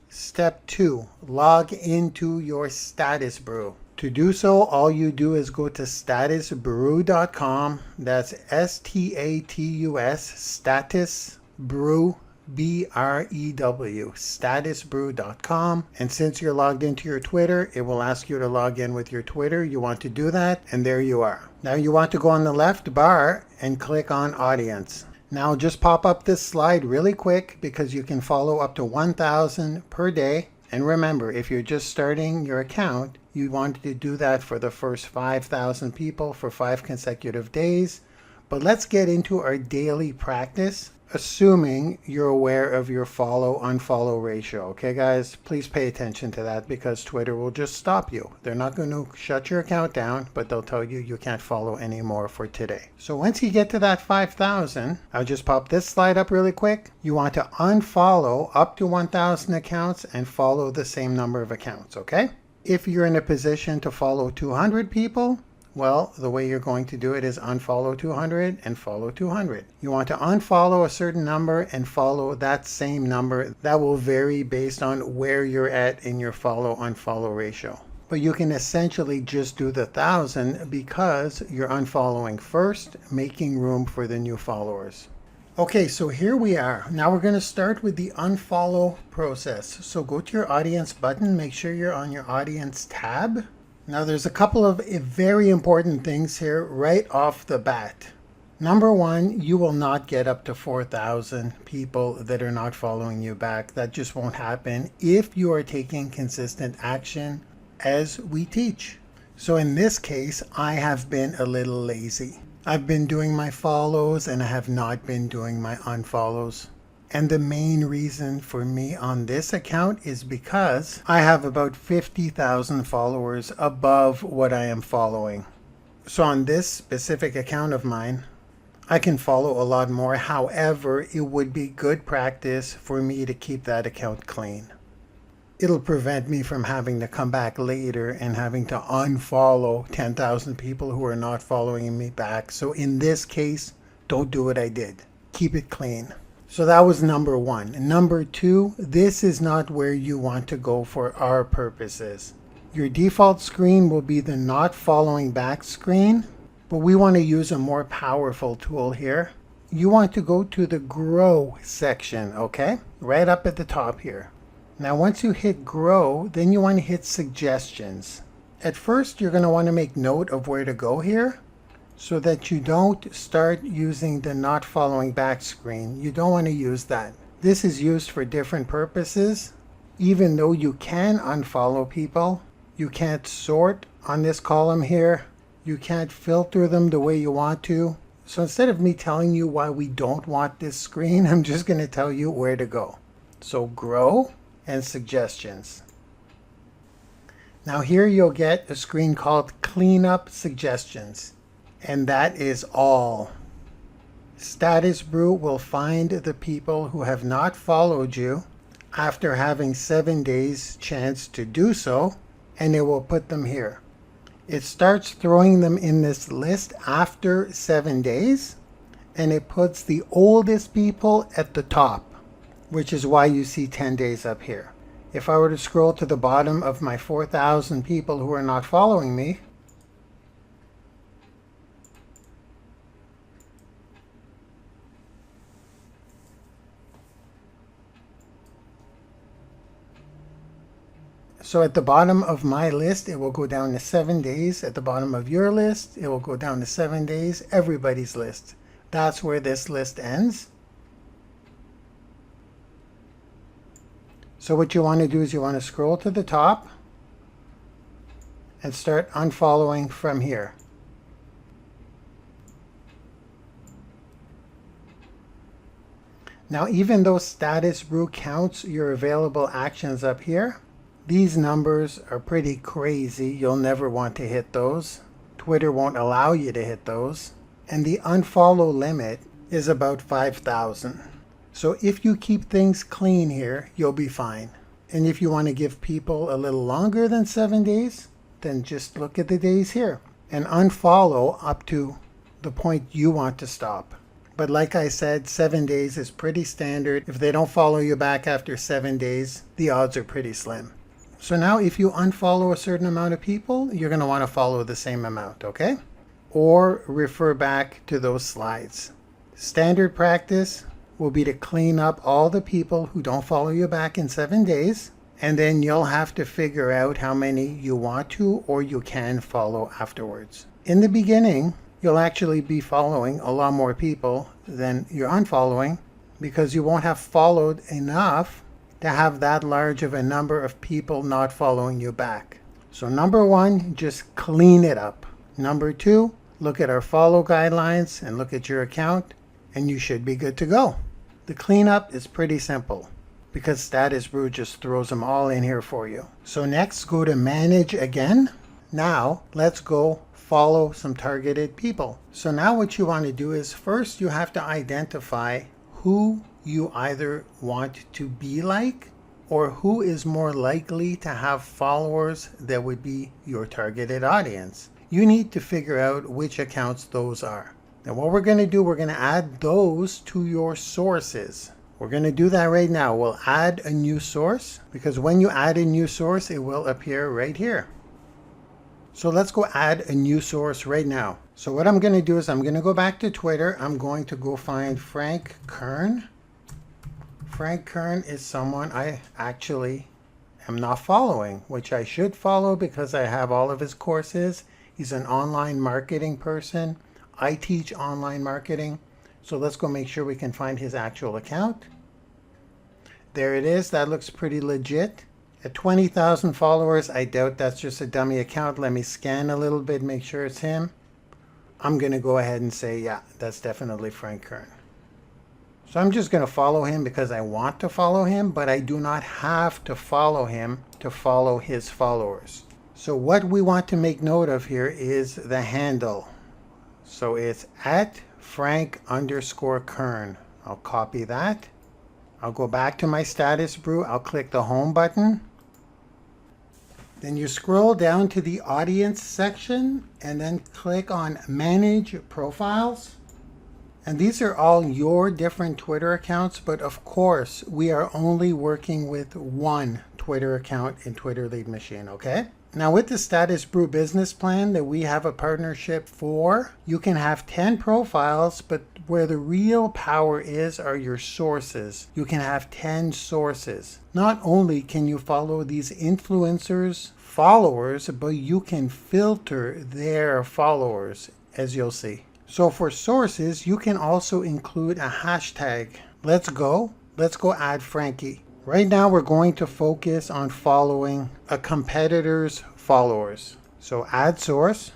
Step 2, log into your Status Brew. To do so, all you do is go to statusbrew.com. That's S-T-A-T-U-S, Status Brew, B-R-E-W, statusbrew.com. And since you're logged into your Twitter, it will ask you to log in with your Twitter. You want to do that, and there you are. Now you want to go on the left bar and click on Audience. Now just pop up this slide really quick because you can follow up to 1,000 per day. And remember, if you're just starting your account, you want to do that for the first 5,000 people for 5 consecutive days. But let's get into our daily practice, assuming you're aware of your follow-unfollow ratio. Okay, guys, please pay attention to that because Twitter will just stop you. They're not going to shut your account down, but they'll tell you you can't follow anymore for today. So once you get to that 5,000, I'll just pop this slide up really quick. You want to unfollow up to 1,000 accounts and follow the same number of accounts, okay? If you're in a position to follow 200 people, well, the way you're going to do it is unfollow 200 and follow 200. You want to unfollow a certain number and follow that same number. That will vary based on where you're at in your follow-unfollow ratio. But you can essentially just do the 1,000 because you're unfollowing first, making room for the new followers. Okay, so here we are. Now we're going to start with the unfollow process. So go to your audience button, make sure you're on your audience tab. Now there's a couple of very important things here right off the bat. Number one, you will not get up to 4,000 people that are not following you back. That just won't happen if you are taking consistent action as we teach. So in this case, I have been a little lazy. I've been doing my follows and I have not been doing my unfollows. And the main reason for me on this account is because I have about 50,000 followers above what I am following. So on this specific account of mine, I can follow a lot more. However, it would be good practice for me to keep that account clean. It'll prevent me from having to come back later and having to unfollow 10,000 people who are not following me back. So in this case, don't do what I did. Keep it clean. So that was number one. Number two, this is not where you want to go for our purposes. Your default screen will be the not following back screen, but we want to use a more powerful tool here. You want to go to the grow section, okay? Right up at the top here. Now once you hit grow, then you want to hit suggestions. At first, you're going to want to make note of where to go here so that you don't start using the not following back screen. You don't want to use that. This is used for different purposes. Even though you can unfollow people, you can't sort on this column here. You can't filter them the way you want to. So instead of me telling you why we don't want this screen, I'm just going to tell you where to go. So grow and suggestions. Now here you'll get a screen called cleanup suggestions. And that is all. Status Brew will find the people who have not followed you after having 7 days chance to do so, and it will put them here. It starts throwing them in this list after 7 days, and it puts the oldest people at the top, which is why you see 10 days up here. If I were to scroll to the bottom of my 4,000 people who are not following me, so at the bottom of my list, it will go down to 7 days. At the bottom of your list, it will go down to 7 days. Everybody's list. That's where this list ends. So what you want to do is you want to scroll to the top and start unfollowing from here. Now, even though Status Brew counts your available actions up here, these numbers are pretty crazy. You'll never want to hit those. Twitter won't allow you to hit those. And the unfollow limit is about 5,000. So if you keep things clean here, you'll be fine. And if you want to give people a little longer than 7 days, then just look at the days here and unfollow up to the point you want to stop. But like I said, 7 days is pretty standard. If they don't follow you back after 7 days, the odds are pretty slim. So now if you unfollow a certain amount of people, you're going to want to follow the same amount, okay? Or refer back to those slides. Standard practice will be to clean up all the people who don't follow you back in 7 days, and then you'll have to figure out how many you want to or you can follow afterwards. In the beginning, you'll actually be following a lot more people than you're unfollowing because you won't have followed enough to have that large of a number of people not following you back. So number one, just clean it up. Number two, look at our follow guidelines and look at your account, and you should be good to go. The cleanup is pretty simple because Status Brew just throws them all in here for you. So next, go to manage again. Now let's go follow some targeted people. So now what you want to do is first you have to identify who you either want to be like or who is more likely to have followers that would be your targeted audience. You need to figure out which accounts those are. Now what we're going to do, we're going to add those to your sources. We're going to do that right now. We'll add a new source because when you add a new source, it will appear right here. So let's go add a new source right now. So what I'm going to do is I'm going to go back to Twitter. I'm going to go find Frank Kern. Frank Kern is someone I actually am not following, which I should follow because I have all of his courses. He's an online marketing person. I teach online marketing. So let's go make sure we can find his actual account. There it is. That looks pretty legit. At 20,000 followers, I doubt that's just a dummy account. Let me scan a little bit, make sure it's him. I'm going to go ahead and say, yeah, that's definitely Frank Kern. So I'm just going to follow him because I want to follow him, but I do not have to follow him to follow his followers. So what we want to make note of here is the handle. So it's at Frank_Kern. I'll copy that. I'll go back to my status brew. I'll click the home button. Then you scroll down to the audience section and then click on manage profiles. And these are all your different Twitter accounts, but of course we are only working with one Twitter account in Twitter Lead Machine, okay? Now with the Status Brew business plan that we have a partnership for, you can have 10 profiles, but where the real power is are your sources. You can have 10 sources. Not only can you follow these influencers' followers, but you can filter their followers, as you'll see. So for sources, you can also include a hashtag. Let's go add Frankie. Right now we're going to focus on following a competitor's followers. So add source.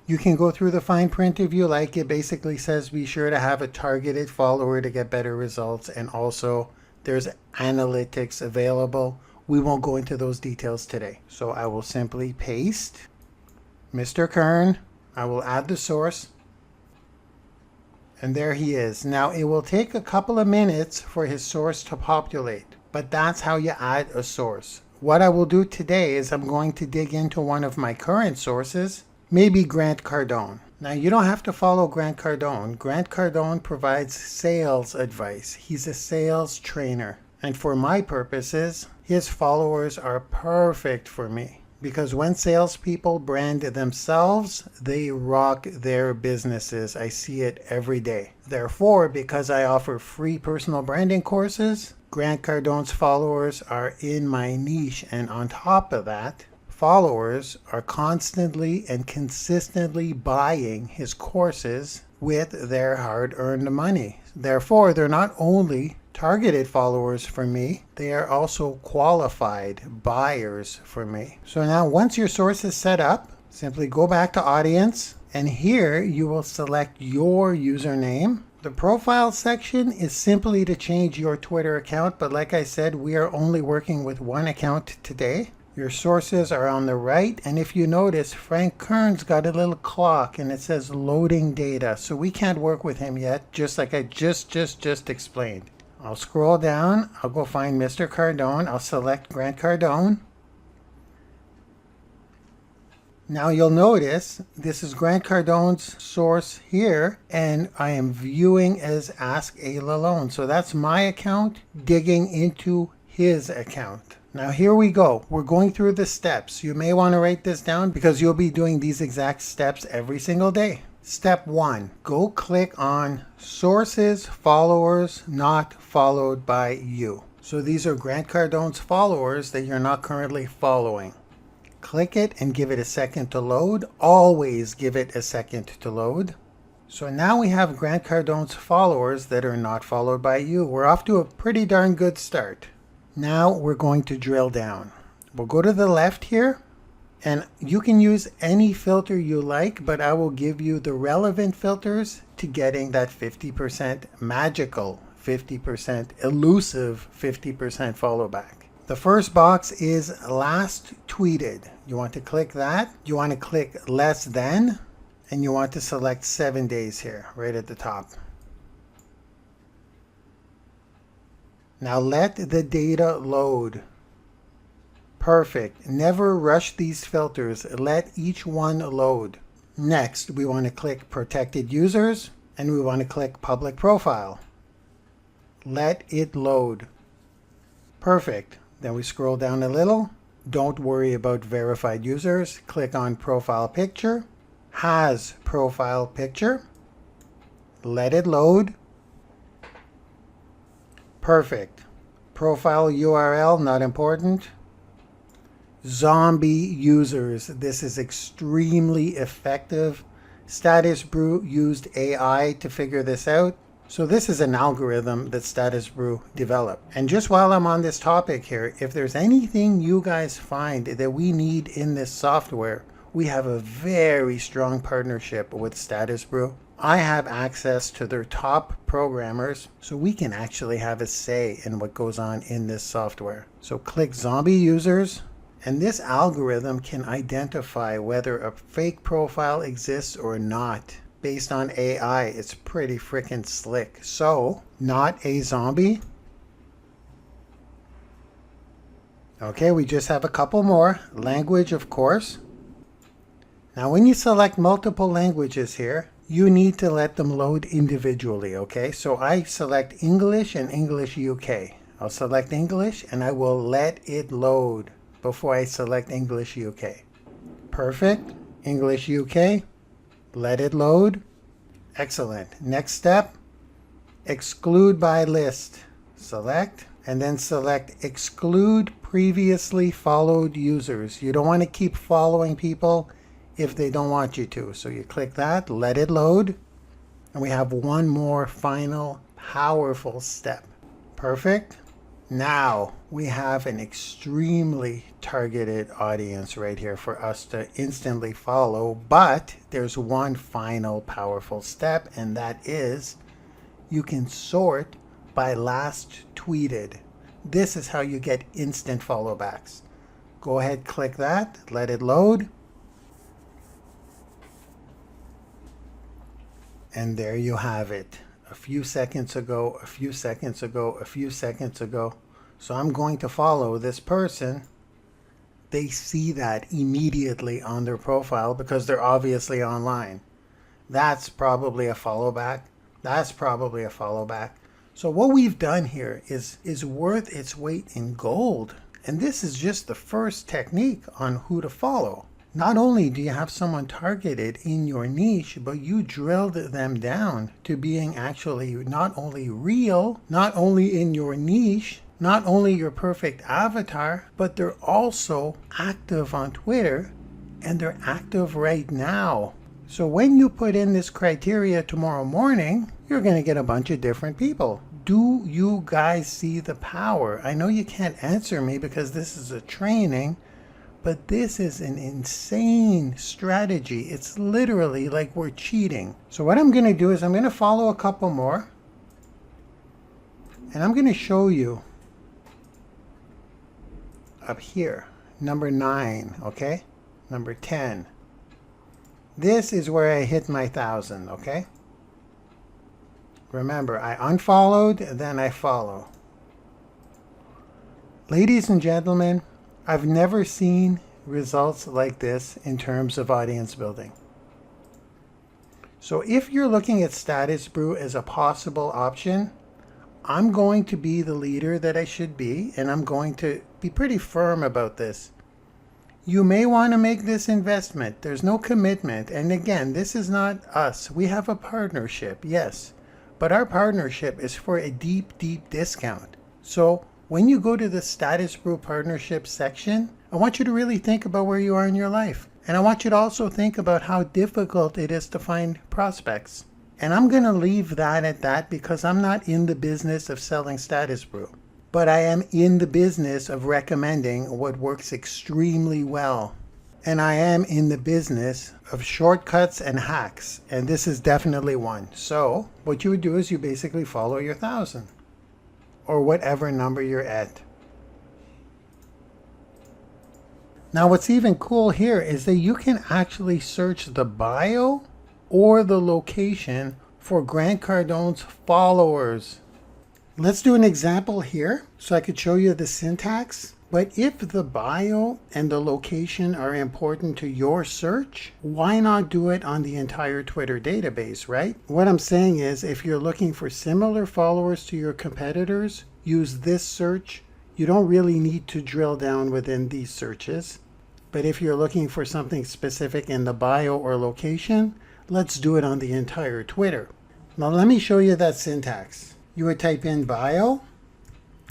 You can go through the fine print if you like. It basically says be sure to have a targeted follower to get better results, and also there's analytics available. We won't go into those details today. So I will simply paste Mr. Kern. I will add the source. And there he is. Now it will take a couple of minutes for his source to populate, but that's how you add a source. What I will do today is I'm going to dig into one of my current sources, maybe Grant Cardone. Now you don't have to follow Grant Cardone. Grant Cardone provides sales advice. He's a sales trainer. And for my purposes, his followers are perfect for me. Because when salespeople brand themselves, they rock their businesses. I see it every day. Therefore, because I offer free personal branding courses, Grant Cardone's followers are in my niche. And on top of that, followers are constantly and consistently buying his courses with their hard-earned money. Therefore, they're not only targeted followers for me, they are also qualified buyers for me. So now once your source is set up, simply go back to audience, and here you will select your username. The profile section is simply to change your Twitter account, but like I said, we are only working with one account today. Your sources are on the right, and if you notice, Frank Kern's got a little clock and it says loading data, so we can't work with him yet, just like I just explained. I'll scroll down, I'll go find Mr. Cardone, I'll select Grant Cardone. Now you'll notice this is Grant Cardone's source here, and I am viewing as asklalonde. So that's my account digging into his account. Now here we go. We're going through the steps. You may want to write this down because you'll be doing these exact steps every single day. Step 1, go click on sources, followers not followed by you. So these are Grant Cardone's followers that you're not currently following. Click it and give it a second to load. Always give it a second to load. So now we have Grant Cardone's followers that are not followed by you. We're off to a pretty darn good start. Now we're going to drill down. We'll go to the left here, and you can use any filter you like, but I will give you the relevant filters to getting that 50% magical, 50% elusive, 50% follow back. The first box is last tweeted. You want to click that. You want to click less than, and you want to select 7 days here, right at the top. Now let the data load. Perfect. Never rush these filters. Let each one load. Next, we want to click protected users, and we want to click public profile. Let it load. Perfect. Then we scroll down a little. Don't worry about verified users. Click on profile picture. Has profile picture. Let it load. Perfect. Profile URL, not important. zombie users. This is extremely effective. Status Brew used AI to figure this out. So this is an algorithm that Status Brew developed. And just while I'm on this topic here, if there's anything you guys find that we need in this software, we have a very strong partnership with Status Brew. I have access to their top programmers, so we can actually have a say in what goes on in this software. So click zombie users, and this algorithm can identify whether a fake profile exists or not. Based on AI, it's pretty freaking slick. So, not a zombie. Okay, we just have a couple more. Language, of course. Now, when you select multiple languages here, you need to let them load individually, okay? So I select English and English UK. I'll select English and I will let it load before I select English UK. Perfect. English UK. Let it load. Excellent. Next step, exclude by list. Select, and then select exclude previously followed users. You don't want to keep following people if they don't want you to. So you click that, let it load, and we have one more final powerful step. Perfect. Now we have an extremely targeted audience right here for us to instantly follow, but there's one final powerful step, and that is you can sort by last tweeted. This is how you get instant follow backs. Go ahead, click that, let it load. And there you have it. A few seconds ago, a few seconds ago, a few seconds ago. So I'm going to follow this person. They see that immediately on their profile because they're obviously online. That's probably a follow back. That's probably a follow back. So what we've done here is worth its weight in gold. And this is just the first technique on who to follow. Not only do you have someone targeted in your niche, but you drilled them down to being actually not only real, not only in your niche, not only your perfect avatar, but they're also active on Twitter, and they're active right now. So when you put in this criteria tomorrow morning, you're going to get a bunch of different people. Do you guys see the power? I know you can't answer me because this is a training, but this is an insane strategy. It's literally like we're cheating. So what I'm going to do is I'm going to follow a couple more, and I'm going to show you up here, number 9, okay? Number 10. This is where I hit my 1,000, okay? Remember, I unfollowed, then I follow. Ladies and gentlemen, I've never seen results like this in terms of audience building. So if you're looking at Status Brew as a possible option, I'm going to be the leader that I should be, and I'm going to be pretty firm about this. You may want to make this investment. There's no commitment. And again, this is not us. We have a partnership, yes. But our partnership is for a deep, deep discount. So when you go to the Status Brew partnership section, I want you to really think about where you are in your life. And I want you to also think about how difficult it is to find prospects. And I'm going to leave that at that because I'm not in the business of selling Status Brew. But I am in the business of recommending what works extremely well. And I am in the business of shortcuts and hacks. And this is definitely one. So what you would do is you basically follow your 1,000 or whatever number you're at. Now what's even cool here is that you can actually search the bio or the location for Grant Cardone's followers. Let's do an example here so I could show you the syntax. But if the bio and the location are important to your search, why not do it on the entire Twitter database, right? What I'm saying is if you're looking for similar followers to your competitors, use this search. You don't really need to drill down within these searches. But if you're looking for something specific in the bio or location, let's do it on the entire Twitter. Now let me show you that syntax. You would type in bio,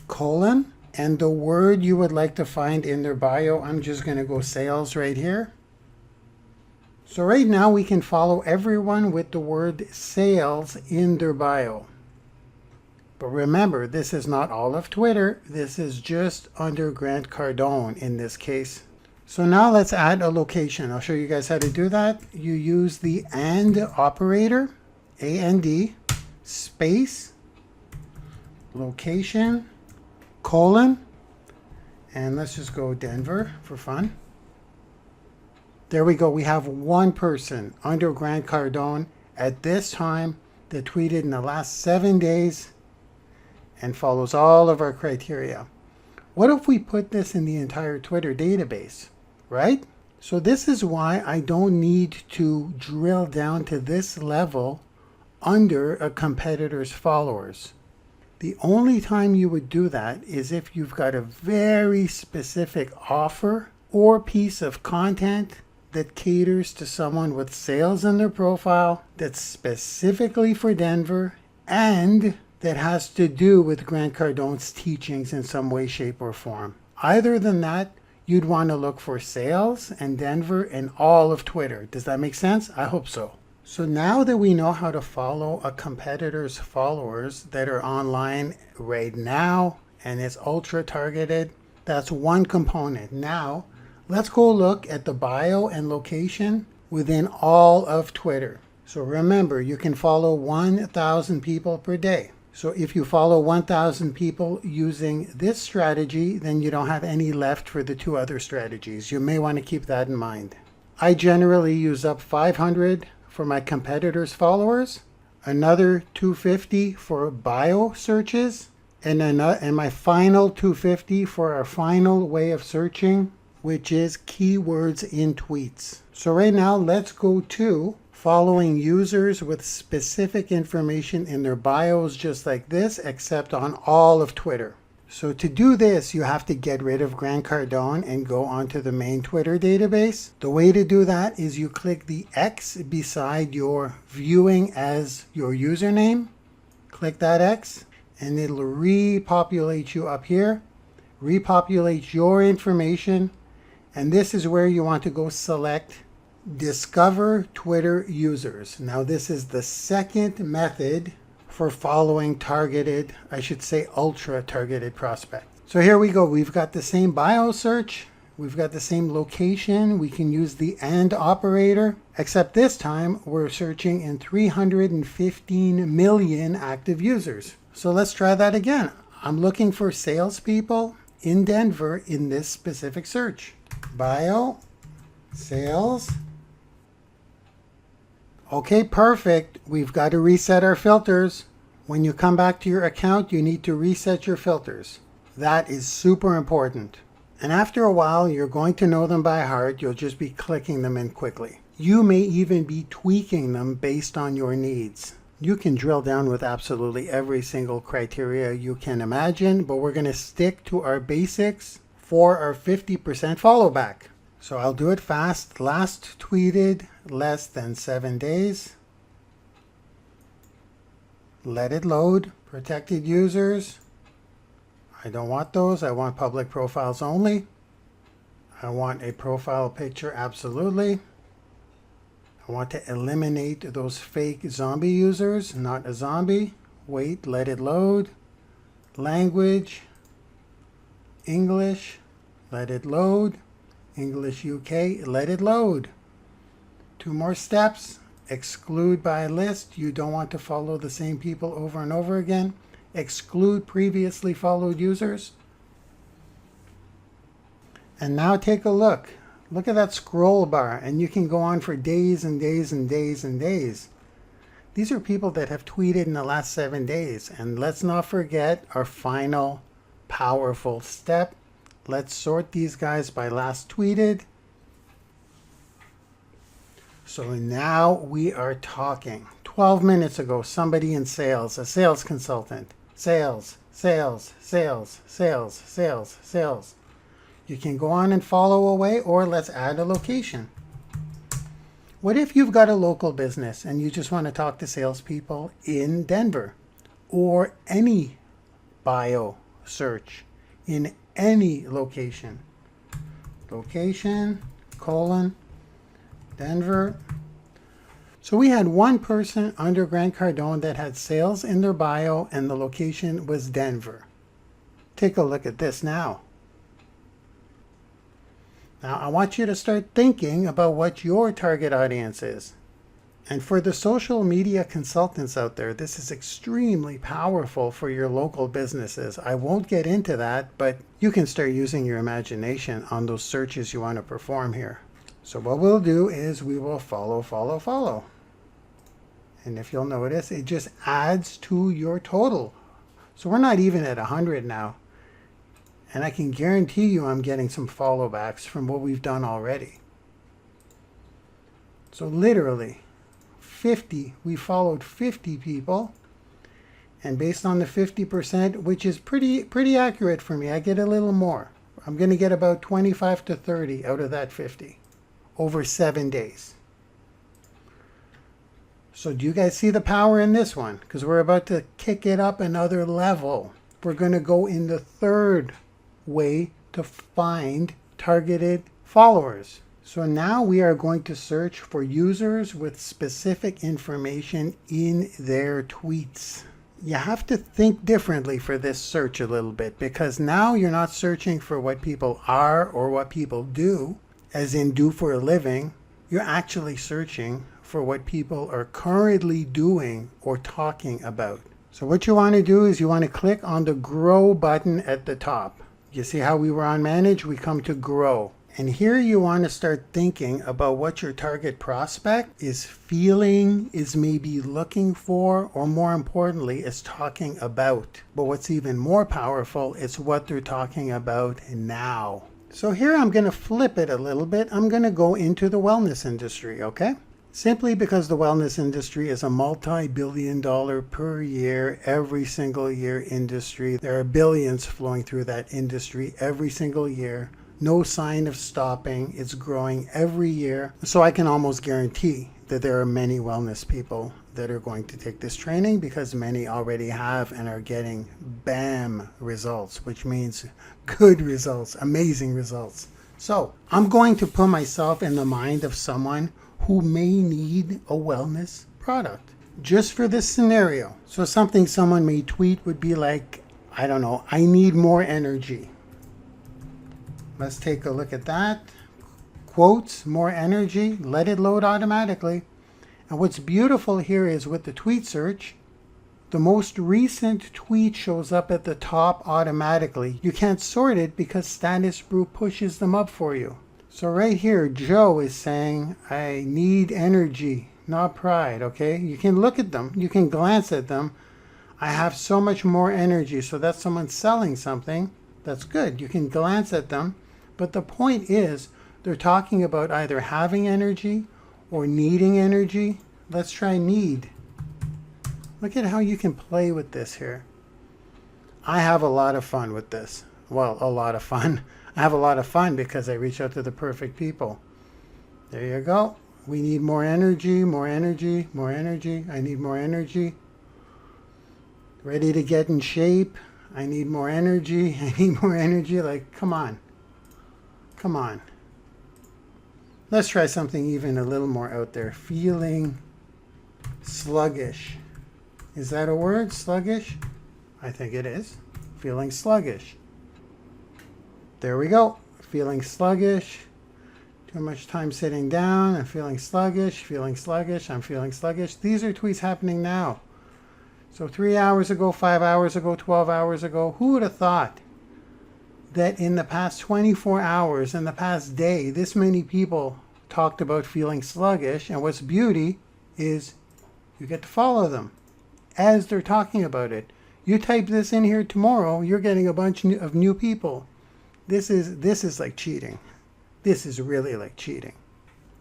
colon, And the word you would like to find in their bio, I'm just going to go sales right here. So right now we can follow everyone with the word sales in their bio. But remember, this is not all of Twitter. This is just under Grant Cardone in this case. So now let's add a location. I'll show you guys how to do that. You use the AND operator, AND, space, location, colon, and let's just go Denver for fun. There we go. We have one person under Grant Cardone at this time that tweeted in the last 7 days and follows all of our criteria. What if we put this in the entire Twitter database, right? So this is why I don't need to drill down to this level under a competitor's followers. The only time you would do that is if you've got a very specific offer or piece of content that caters to someone with sales in their profile that's specifically for Denver and that has to do with Grant Cardone's teachings in some way, shape, or form. Other than that, you'd want to look for sales and Denver in all of Twitter. Does that make sense? I hope so. So now that we know how to follow a competitor's followers that are online right now and it's ultra targeted, that's one component. Now, let's go look at the bio and location within all of Twitter. So remember, you can follow 1,000 people per day. So if you follow 1,000 people using this strategy, then you don't have any left for the two other strategies. You may want to keep that in mind. I generally use up 500 for my competitors' followers, another 250 for bio searches, and my final 250 for our final way of searching, which is keywords in tweets. So right now, let's go to following users with specific information in their bios just like this, except on all of Twitter. So to do this, you have to get rid of Grant Cardone and go onto the main Twitter database. The way to do that is you click the X beside your viewing as your username. Click that X and it'll repopulate you up here, repopulate your information. And this is where you want to go select Discover Twitter Users. Now this is the second method for following targeted, I should say ultra targeted prospects. So here we go. We've got the same bio search. We've got the same location. We can use the AND operator, except this time we're searching in 315 million active users. So let's try that again. I'm looking for salespeople in Denver in this specific search. Bio, sales. Okay, perfect. We've got to reset our filters. When you come back to your account, you need to reset your filters. That is super important. And after a while, you're going to know them by heart. You'll just be clicking them in quickly. You may even be tweaking them based on your needs. You can drill down with absolutely every single criteria you can imagine, but we're going to stick to our basics for our 50% follow back. So I'll do it fast. Last tweeted less than 7 days. Let it load. Protected users. I don't want those. I want public profiles only. I want a profile picture, absolutely. I want to eliminate those fake zombie users, not a zombie. Wait, let it load. Language, English, let it load. English UK, let it load. 2 more steps. Exclude by list. You don't want to follow the same people over and over again. Exclude previously followed users. And now take a look. Look at that scroll bar, and you can go on for days and days and days and days. These are people that have tweeted in the last 7 days. And let's not forget our final powerful step. Let's sort these guys by last tweeted. So now we are talking. 12 minutes ago, somebody in sales, a sales consultant. Sales, sales, sales, sales, sales, sales. You can go on and follow away, or let's add a location. What if you've got a local business and you just want to talk to salespeople in Denver, or any bio search in any location. Location, colon, Denver. So we had one person under Grant Cardone that had sales in their bio and the location was Denver. Take a look at this now. Now I want you to start thinking about what your target audience is. And for the social media consultants out there, this is extremely powerful for your local businesses. I won't get into that, but you can start using your imagination on those searches you want to perform here. So what we'll do is we will follow. And if you'll notice, it just adds to your total. So we're not even at 100 now. And I can guarantee you I'm getting some follow backs from what we've done already. So literally, 50, we followed 50 people, and based on the 50%, which is pretty accurate for me, I get a little more. I'm going to get about 25 to 30 out of that 50 over 7 days. So do you guys see the power in this one? Because we're about to kick it up another level. We're going to go in the third way to find targeted followers. So now we are going to search for users with specific information in their tweets. You have to think differently for this search a little bit, because now you're not searching for what people are or what people do, as in do for a living. You're actually searching for what people are currently doing or talking about. So what you want to do is you want to click on the grow button at the top. You see how we were on manage? We come to grow. And here you want to start thinking about what your target prospect is feeling, is maybe looking for, or more importantly, is talking about. But what's even more powerful is what they're talking about now. So here I'm going to flip it a little bit. I'm going to go into the wellness industry, okay? Simply because the wellness industry is a multi-billion-dollar per year, every single year industry. There are billions flowing through that industry every single year. No sign of stopping. It's growing every year. So I can almost guarantee that there are many wellness people that are going to take this training, because many already have and are getting BAM results, which means good results, amazing results. So I'm going to put myself in the mind of someone who may need a wellness product just for this scenario. So something someone may tweet would be like, I don't know, I need more energy. Let's take a look at that. Quotes, more energy, let it load automatically. And what's beautiful here is with the tweet search, the most recent tweet shows up at the top automatically. You can't sort it because Status Brew pushes them up for you. So right here, Joe is saying, I need energy, not pride, okay? You can look at them. You can glance at them. I have so much more energy. So that's someone selling something. That's good. You can glance at them. But the point is, they're talking about either having energy or needing energy. Let's try need. Look at how you can play with this here. I have a lot of fun with this. Well, a lot of fun. I have a lot of fun because I reach out to the perfect people. There you go. We need more energy, more energy, more energy. I need more energy. Ready to get in shape. I need more energy. I need more energy. Like, come on. Come on. Let's try something even a little more out there. Feeling sluggish. Is that a word? Sluggish? I think it is. Feeling sluggish. There we go. Feeling sluggish. Too much time sitting down. I'm feeling sluggish. Feeling sluggish. I'm feeling sluggish. These are tweets happening now. So 3 hours ago, 5 hours ago, 12 hours ago, who would have thought that in the past 24 hours, in the past day, this many people talked about feeling sluggish? And what's beauty is you get to follow them as they're talking about it. You type this in here tomorrow, you're getting a bunch of new people. This is like cheating. This is really like cheating.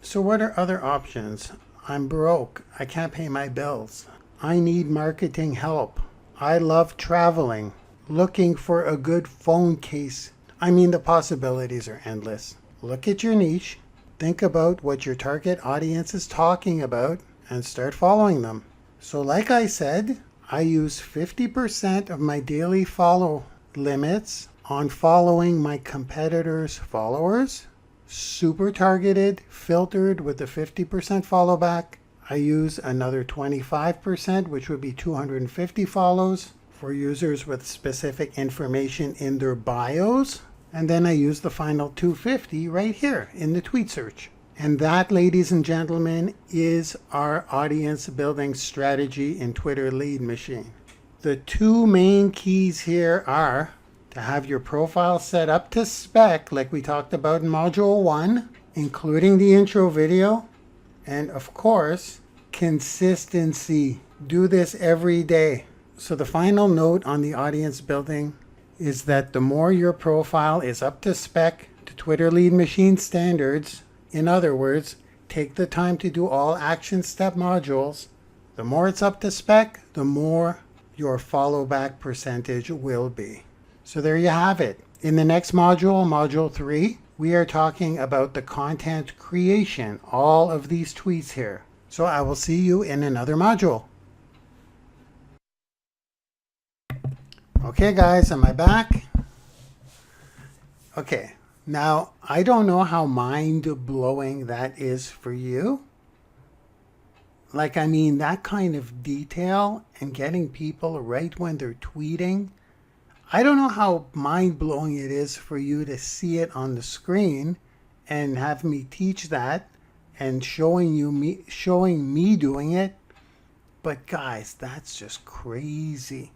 So what are other options? I'm broke. I can't pay my bills. I need marketing help. I love traveling. Looking for a good phone case. I mean, the possibilities are endless. Look at your niche. Think about what your target audience is talking about and start following them. So like I said, I use 50% of my daily follow limits on following my competitors' followers. Super targeted, filtered with a 50% follow back. I use another 25%, which would be 250 follows for users with specific information in their bios. And then I use the final 250 right here in the tweet search. And that, ladies and gentlemen, is our audience building strategy in Twitter Lead Machine. The two main keys here are to have your profile set up to spec, like we talked about in Module 1, including the intro video, and of course, consistency. Do this every day. So the final note on the audience building is that the more your profile is up to spec to Twitter Lead Machine standards, in other words, take the time to do all action step modules, the more it's up to spec, the more your follow back percentage will be. So there you have it. In the next module, Module 3, we are talking about the content creation, all of these tweets here. So I will see you in another module. Okay guys, am I back? Okay, now I don't know how mind-blowing that is for you. Like, I mean, that kind of detail and getting people right when they're tweeting. I don't know how mind-blowing it is for you to see it on the screen and have me teach that and showing me doing it. But guys, that's just crazy.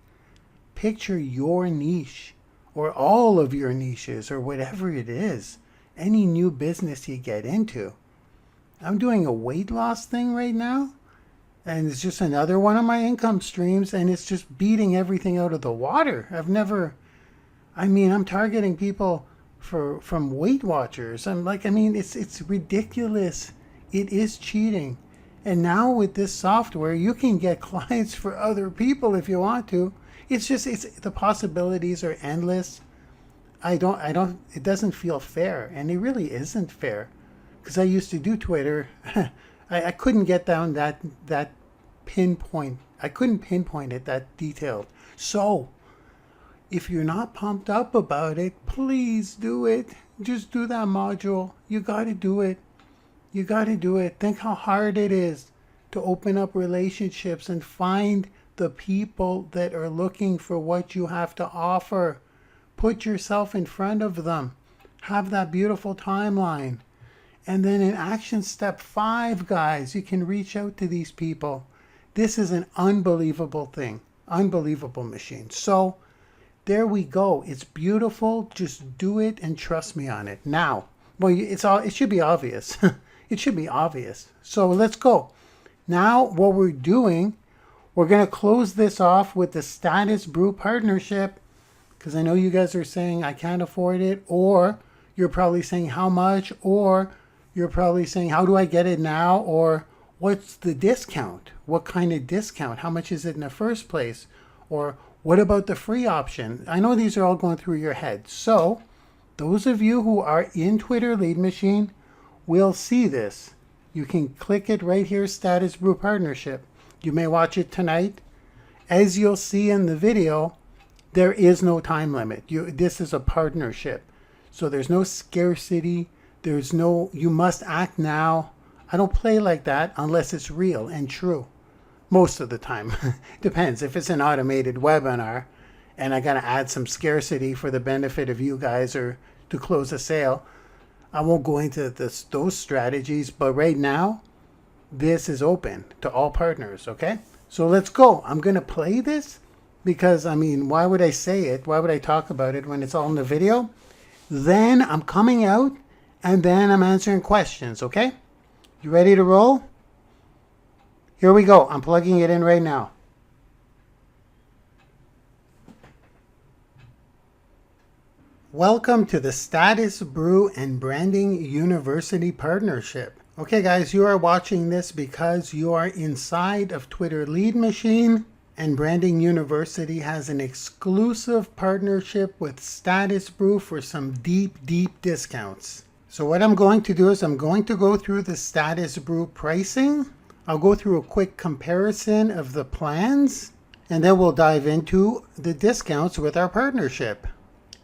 Picture your niche or all of your niches or whatever it is, any new business you get into. I'm doing a weight loss thing right now, and it's just another one of my income streams, and it's just beating everything out of the water. I'm targeting people from Weight Watchers. It's ridiculous. It is cheating. And now with this software, you can get clients for other people if you want to. The possibilities are endless. It doesn't feel fair, and it really isn't fair. Because I used to do Twitter. I couldn't get down that pinpoint. I couldn't pinpoint it that detailed. So, if you're not pumped up about it, please do it. Just do that module. You got to do it. You got to do it. Think how hard it is to open up relationships and find the people that are looking for what you have to offer. Put yourself in front of them. Have that beautiful timeline. And then in action step 5, guys, you can reach out to these people. This is an unbelievable thing. Unbelievable machine. So there we go. It's beautiful. Just do it and trust me on it. Now, it should be obvious. It should be obvious. So let's go. Now what we're doing, we're going to close this off with the Status Brew partnership, because I know you guys are saying I can't afford it, or you're probably saying how much, or you're probably saying how do I get it now, or what's the discount? What kind of discount? How much is it in the first place? Or what about the free option? I know these are all going through your head. So those of you who are in Twitter Lead Machine will see this. You can click it right here, Status Brew Partnership. You may watch it tonight. As you'll see in the video, there is no time limit. This is a partnership. So there's no scarcity. There's no, you must act now. I don't play like that unless it's real and true. Most of the time. Depends. If it's an automated webinar and I got to add some scarcity for the benefit of you guys or to close a sale, I won't go into those strategies. But right now, this is open to all partners. Okay? So let's go. I'm going to play this because, why would I say it? Why would I talk about it when it's all in the video? Then I'm coming out and then I'm answering questions. Okay? You ready to roll? Here we go. I'm plugging it in right now. Welcome to the Status Brew and Branding University partnership. Okay guys, you are watching this because you are inside of Twitter Lead Machine, and Branding University has an exclusive partnership with Status Brew for some deep discounts. So what I'm going to do is I'm going to go through the Status Brew pricing. I'll go through a quick comparison of the plans, and then we'll dive into the discounts with our partnership.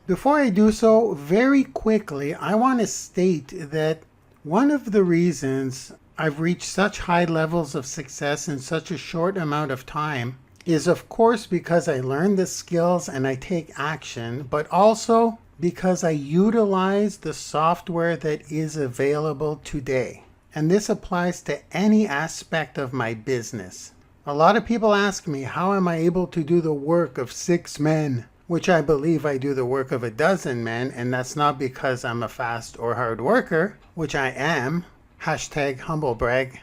Before I do so, very quickly, I want to state that one of the reasons I've reached such high levels of success in such a short amount of time is, of course, because I learned the skills and I take action, but also because I utilize the software that is available today. And this applies to any aspect of my business. A lot of people ask me, how am I able to do the work of 6 men? Which I believe I do the work of 12 men, and that's not because I'm a fast or hard worker, which I am, hashtag humble brag,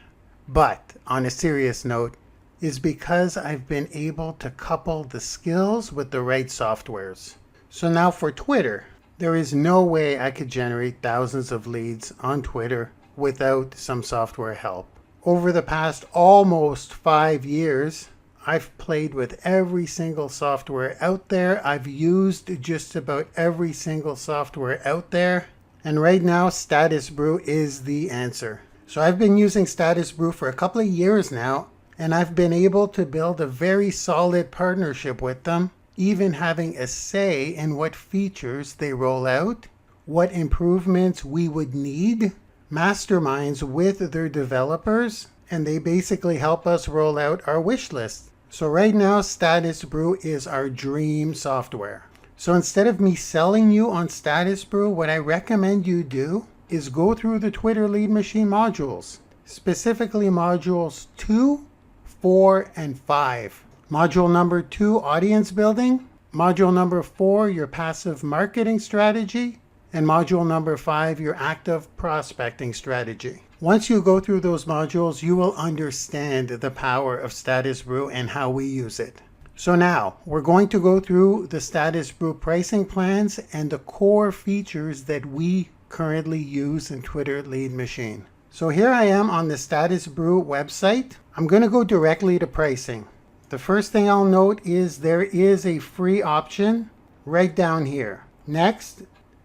but on a serious note, is because I've been able to couple the skills with the right softwares. So now for Twitter, there is no way I could generate thousands of leads on Twitter without some software help. Over the past almost 5 years, I've played with every single software out there. I've used just about every single software out there. And right now, Status Brew is the answer. So I've been using Status Brew for a couple of years now, and I've been able to build a very solid partnership with them, even having a say in what features they roll out, what improvements we would need, masterminds with their developers, and they basically help us roll out our wish list. So right now, Status Brew is our dream software. So instead of me selling you on Status Brew, what I recommend you do is go through the Twitter Lead Machine modules, specifically modules 2, 4, and 5. Module number 2, audience building. Module number 4, your passive marketing strategy. And module number 5, your active prospecting strategy. Once you go through those modules, you will understand the power of Status Brew and how we use it. So now, we're going to go through the Status Brew pricing plans and the core features that we currently use in Twitter Lead Machine. So here I am on the Status Brew website. I'm going to go directly to pricing. The first thing I'll note is there is a free option right down here. Next,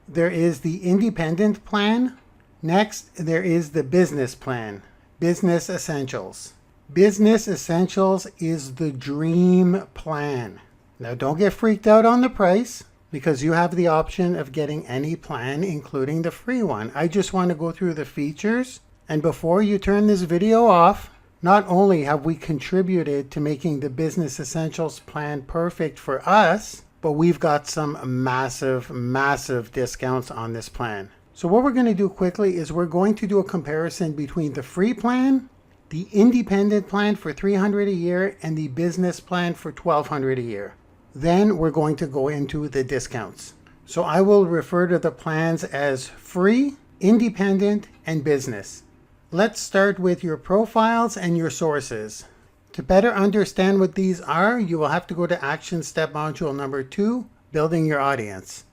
there is the independent plan. Next, there is the business plan, Business Essentials. Business Essentials is the dream plan. Now, don't get freaked out on the price because you have the option of getting any plan, including the free one. I just want to go through the features. And before you turn this video off, not only have we contributed to making the Business Essentials plan perfect for us, but we've got some massive discounts on this plan. So what we're going to do quickly is we're going to do a comparison between the free plan, the independent plan for $300 a year, and the business plan for $1,200 a year. Then we're going to go into the discounts. So I will refer to the plans as free, independent, and business. Let's start with your profiles and your sources. To better understand what these are, you will have to go to action step module number 2, building your audience.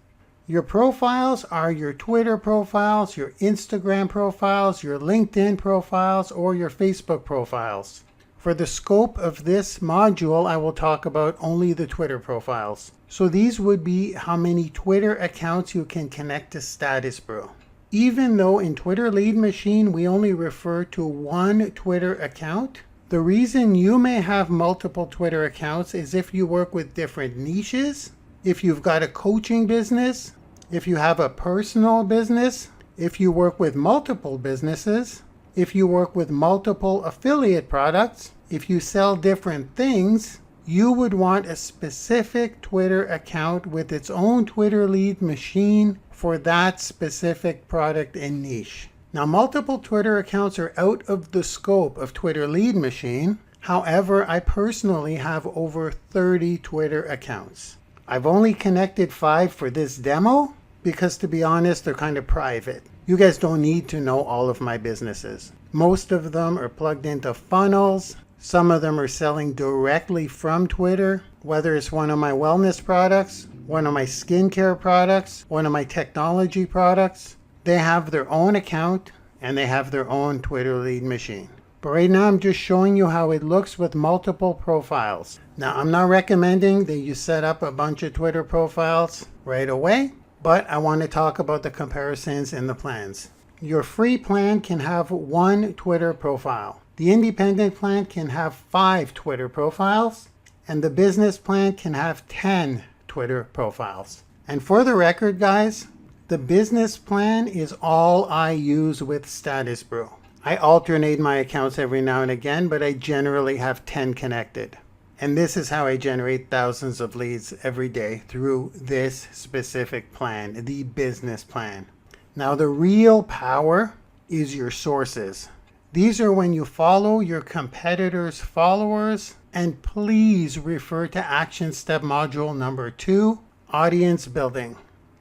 Your profiles are your Twitter profiles, your Instagram profiles, your LinkedIn profiles, or your Facebook profiles. For the scope of this module, I will talk about only the Twitter profiles. So these would be how many Twitter accounts you can connect to Status Brew. Even though in Twitter Lead Machine, we only refer to one Twitter account, the reason you may have multiple Twitter accounts is if you work with different niches, if you've got a coaching business, if you have a personal business, if you work with multiple businesses, if you work with multiple affiliate products, if you sell different things, you would want a specific Twitter account with its own Twitter Lead Machine for that specific product and niche. Now, multiple Twitter accounts are out of the scope of Twitter Lead Machine. However, I personally have over 30 Twitter accounts. I've only connected 5 for this demo because, to be honest, they're kind of private. You guys don't need to know all of my businesses. Most of them are plugged into funnels. Some of them are selling directly from Twitter, whether it's one of my wellness products, one of my skincare products, one of my technology products. They have their own account and they have their own Twitter Lead Machine. But right now I'm just showing you how it looks with multiple profiles. Now, I'm not recommending that you set up a bunch of Twitter profiles right away, but I want to talk about the comparisons in the plans. Your free plan can have 1 Twitter profile. The independent plan can have 5 Twitter profiles, and the business plan can have 10 Twitter profiles. And for the record, guys, the business plan is all I use with Status Brew. I alternate my accounts every now and again, but I generally have 10 connected. And this is how I generate thousands of leads every day through this specific plan, the business plan. Now, the real power is your sources. These are when you follow your competitors' followers. And please refer to action step module number 2, audience building.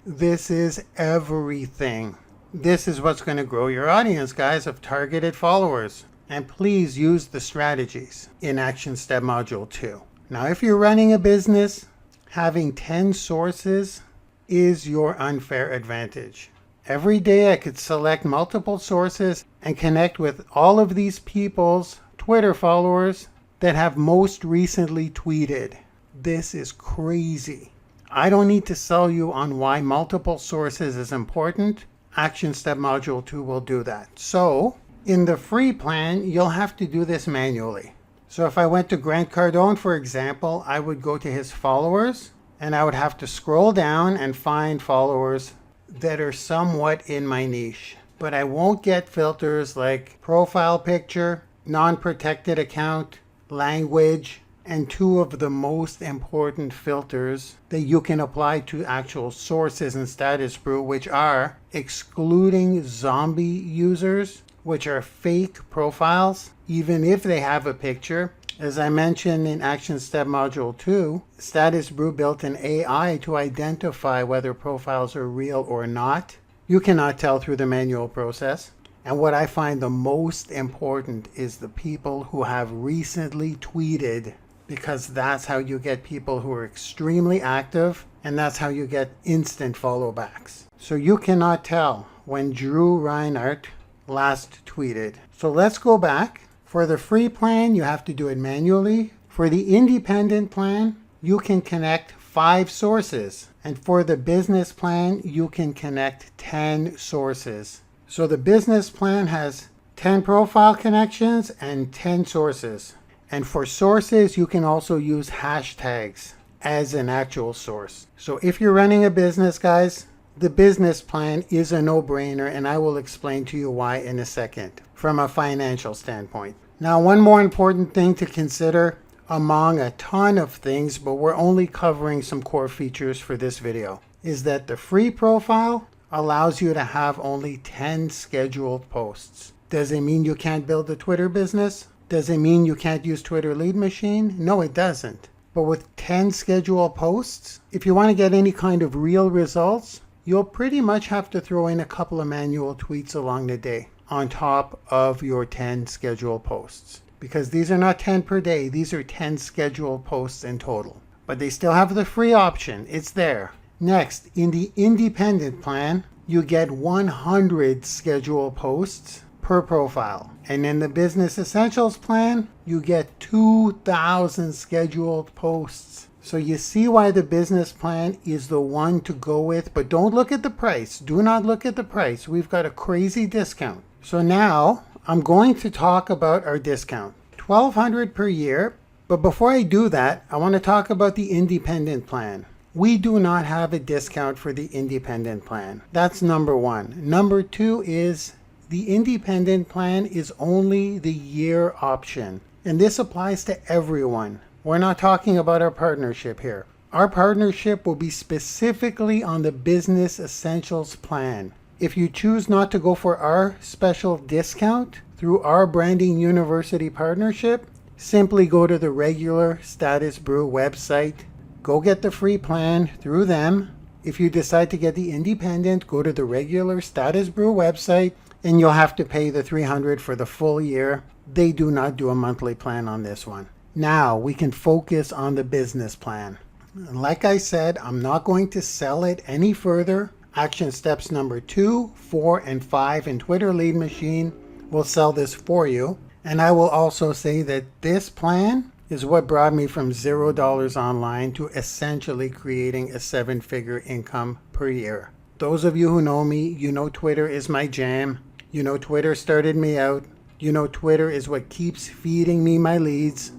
This is everything. This is what's going to grow your audience, guys, of targeted followers. And please use the strategies in action step module 2. Now, if you're running a business, having 10 sources is your unfair advantage. Every day I could select multiple sources and connect with all of these people's Twitter followers that have most recently tweeted. This is crazy. I don't need to sell you on why multiple sources is important. Action step module 2 will do that. So in the free plan, you'll have to do this manually. So if I went to Grant Cardone, for example, I would go to his followers and I would have to scroll down and find followers that are somewhat in my niche. But I won't get filters like profile picture, non-protected account, language, and 2 of the most important filters that you can apply to actual sources in Status Brew, which are excluding zombie users, which are fake profiles, even if they have a picture. As I mentioned in Action Step Module 2, Status Brew built an AI to identify whether profiles are real or not. You cannot tell through the manual process. And what I find the most important is the people who have recently tweeted, because that's how you get people who are extremely active, and that's how you get instant follow backs. So you cannot tell when Drew Reinhardt last tweeted. So let's go back. For the free plan, you have to do it manually. For the independent plan, you can connect 5 sources. And for the business plan, you can connect 10 sources. So the business plan has 10 profile connections and 10 sources. And for sources, you can also use hashtags as an actual source. So if you're running a business, guys, the business plan is a no-brainer, and I will explain to you why in a second from a financial standpoint. Now, one more important thing to consider among a ton of things, but we're only covering some core features for this video, is that the free profile allows you to have only 10 scheduled posts. Does it mean you can't build a Twitter business? Does it mean you can't use Twitter Lead Machine? No, it doesn't. But with 10 scheduled posts, if you want to get any kind of real results, you'll pretty much have to throw in a couple of manual tweets along the day on top of your 10 scheduled posts. Because these are not 10 per day, these are 10 scheduled posts in total. But they still have the free option, it's there. Next, in the independent plan, you get 100 scheduled posts per profile. And in the Business Essentials plan, you get 2,000 scheduled posts. So you see why the business plan is the one to go with, but don't look at the price. Do not look at the price. We've got a crazy discount. So now I'm going to talk about our discount. $1,200 per year. But before I do that, I want to talk about the independent plan. We do not have a discount for the independent plan. That's number one. Number two is the independent plan is only the year option. And this applies to everyone. We're not talking about our partnership here. Our partnership will be specifically on the Business Essentials plan. If you choose not to go for our special discount through our Branding YOUniversity partnership, simply go to the regular Status Brew website. Go get the free plan through them. If you decide to get the independent, go to the regular Status Brew website, and you'll have to pay the $300 for the full year. They do not do a monthly plan on this one. Now we can focus on the business plan. Like I said, I'm not going to sell it any further. Action steps number 2, 4, and 5 in Twitter Lead Machine will sell this for you. And I will also say that this plan is what brought me from $0 online to essentially creating a 7-figure income per year. Those of you who know me, you know Twitter is my jam. You know Twitter started me out. You know Twitter is what keeps feeding me my leads,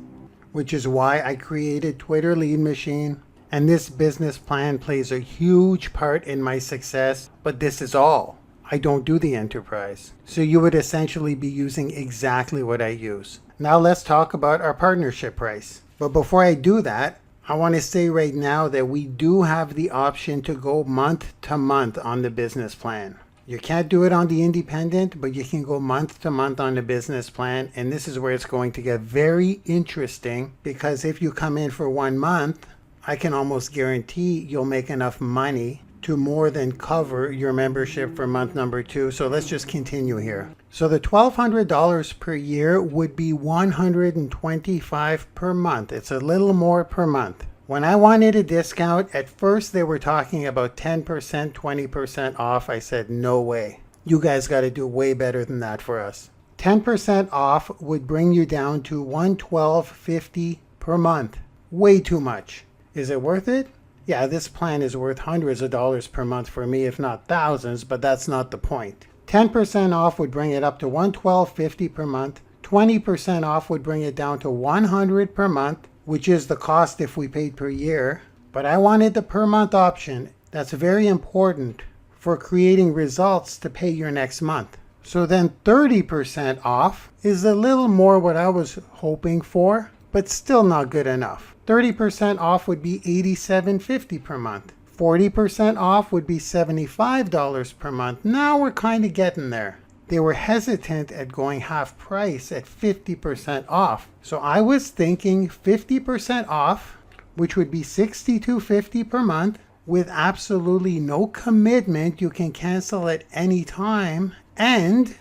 which is why I created Twitter Lead Machine. And this business plan plays a huge part in my success, but this is all. I don't do the enterprise. So you would essentially be using exactly what I use. Now let's talk about our partnership price. But before I do that, I want to say right now that we do have the option to go month to month on the business plan. You can't do it on the independent, but you can go month to month on the business plan. And this is where it's going to get very interesting, because if you come in for 1 month, I can almost guarantee you'll make enough money to more than cover your membership for month number 2. So let's just continue here. So the $1,200 per year would be $125 per month. It's a little more per month. When I wanted a discount, at first they were talking about 10%, 20% off. I said, no way. You guys got to do way better than that for us. 10% off would bring you down to $112.50 per month. Way too much. Is it worth it? Yeah, this plan is worth hundreds of dollars per month for me, if not thousands, but that's not the point. 10% off would bring it up to $112.50 per month. 20% off would bring it down to $100 per month, which is the cost if we paid per year. But I wanted the per month option. That's very important for creating results to pay your next month. So then 30% off is a little more what I was hoping for, but still not good enough. 30% off would be $87.50 per month. 40% off would be $75 per month. Now we're kind of getting there. They were hesitant at going half price at 50% off. So I was thinking 50% off, which would be $62.50 per month with absolutely no commitment. You can cancel at any time. And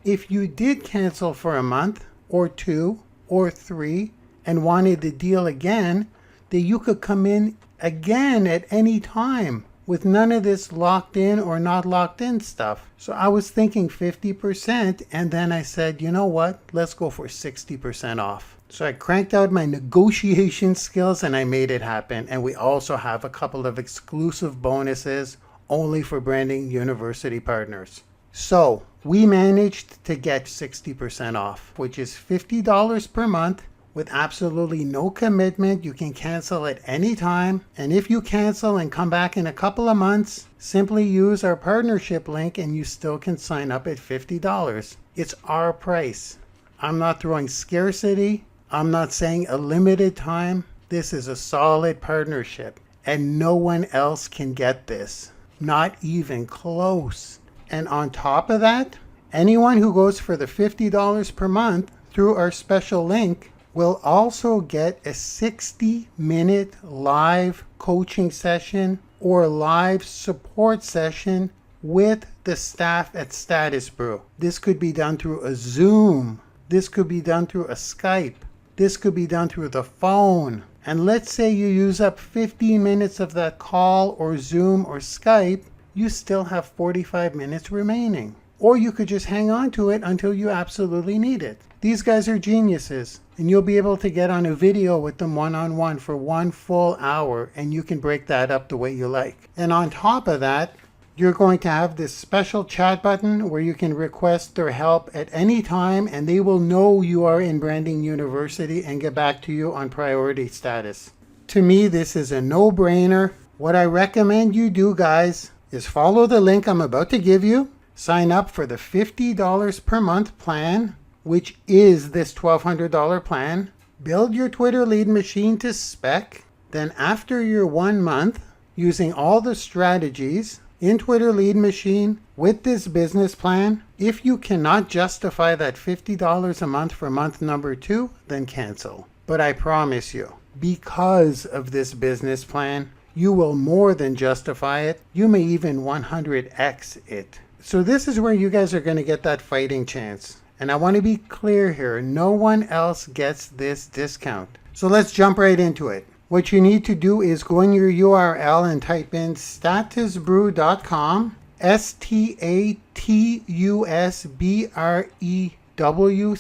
if you did cancel for a month or 2 or 3 and wanted the deal again, that you could come in again at any time with none of this locked in or not locked in stuff. So I was thinking 50%, and then I said, you know what, let's go for 60% off. So I cranked out my negotiation skills and I made it happen. And we also have a couple of exclusive bonuses only for Branding University partners. So we managed to get 60% off, which is $50 per month. With absolutely no commitment. You can cancel at any time. And if you cancel and come back in a couple of months, simply use our partnership link and you still can sign up at $50. It's our price. I'm not throwing scarcity. I'm not saying a limited time. This is a solid partnership and no one else can get this. Not even close. And on top of that, anyone who goes for the $50 per month through our special link will also get a 60-minute live coaching session or live support session with the staff at Status Brew. This could be done through a Zoom. This could be done through a Skype. This could be done through the phone. And let's say you use up 15 minutes of that call or Zoom or Skype, you still have 45 minutes remaining. Or you could just hang on to it until you absolutely need it. These guys are geniuses, and you'll be able to get on a video with them one-on-one for 1 full hour, and you can break that up the way you like. And on top of that, you're going to have this special chat button where you can request their help at any time, and they will know you are in Branding University and get back to you on priority status. To me, this is a no-brainer. What I recommend you do, guys, is follow the link I'm about to give you. Sign up for the $50 per month plan, which is this $1,200 plan. Build your Twitter lead machine to spec. Then after your 1 month, using all the strategies in Twitter lead machine with this business plan, if you cannot justify that $50 a month for month number 2, then cancel. But I promise you, because of this business plan, you will more than justify it. You may even 100x it. So this is where you guys are going to get that fighting chance. And I want to be clear here, no one else gets this discount. So let's jump right into it. What you need to do is go in your URL and type in statusbrew.com, statusbrew,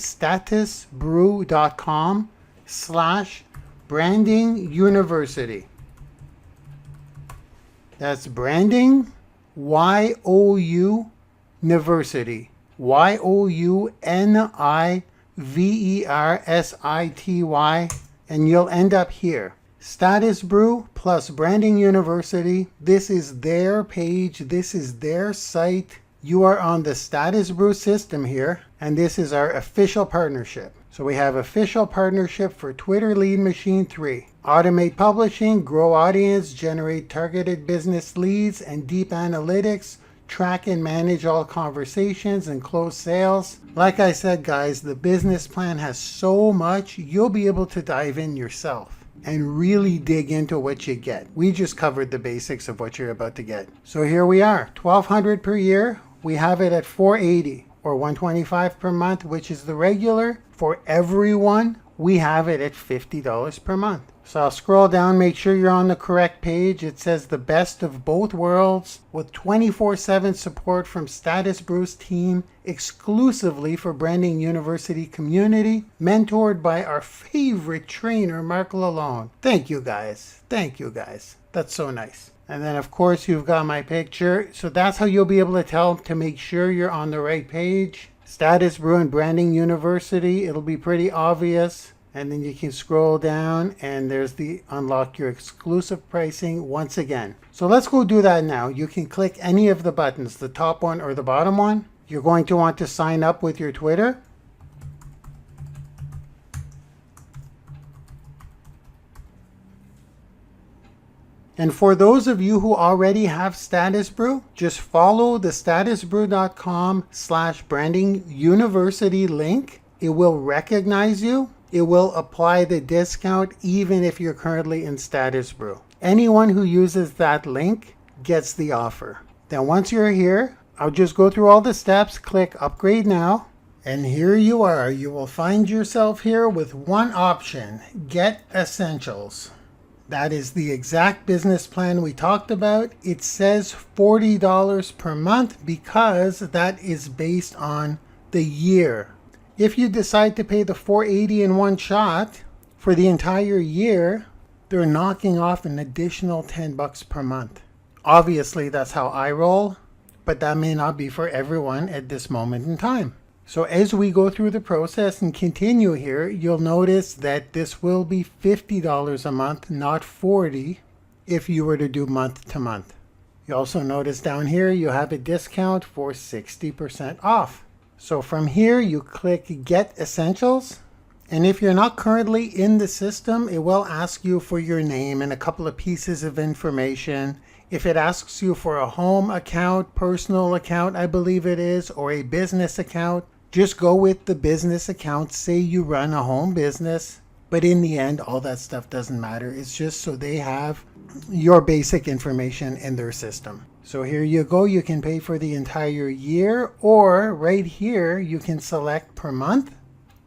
statusbrew.com/Branding University. That's Branding YOUniversity. YOUniversity, and you'll end up here. Status Brew plus Branding University. This is their page. This is their site. You are on the Status Brew system here, and this is our official partnership. So we have official partnership for Twitter Lead Machine 3. Automate publishing, grow audience, generate targeted business leads, and deep analytics. Track and manage all conversations and close sales. Like I said, guys, the business plan has so much, you'll be able to dive in yourself and really dig into what you get. We just covered the basics of what you're about to get. So here we are, $1,200 per year. We have it at $480 or $125 per month, which is the regular. For everyone, we have it at $50 per month. So I'll scroll down, make sure you're on the correct page. It says the best of both worlds with 24/7 support from Status Brew's team exclusively for Branding University community, mentored by our favorite trainer, Marc Lalonde. Thank you guys. Thank you guys. That's so nice. And then of course you've got my picture. So that's how you'll be able to tell to make sure you're on the right page. Status Brew and Branding University. It'll be pretty obvious. And then you can scroll down and there's the unlock your exclusive pricing once again. So let's go do that now. You can click any of the buttons, the top one or the bottom one. You're going to want to sign up with your Twitter. And for those of you who already have Status Brew, just follow the statusbrew.com/branding university link. It will recognize you. It will apply the discount even if you're currently in Status Brew. Anyone who uses that link gets the offer. Then once you're here, I'll just go through all the steps, click upgrade now. And here you are. You will find yourself here with one option, get essentials. That is the exact business plan we talked about. It says $40 per month because that is based on the year. If you decide to pay the $480 in one shot for the entire year, they're knocking off an additional $10 per month. Obviously, that's how I roll, but that may not be for everyone at this moment in time. So as we go through the process and continue here, you'll notice that this will be $50 a month, not $40 if you were to do month to month. You also notice down here you have a discount for 60% off. So from here, you click Get Essentials. And if you're not currently in the system, it will ask you for your name and a couple of pieces of information. If it asks you for a home account, personal account, I believe it is, or a business account, just go with the business account. Say you run a home business. But in the end, all that stuff doesn't matter. It's just so they have your basic information in their system. So here you go, you can pay for the entire year, or right here, you can select per month.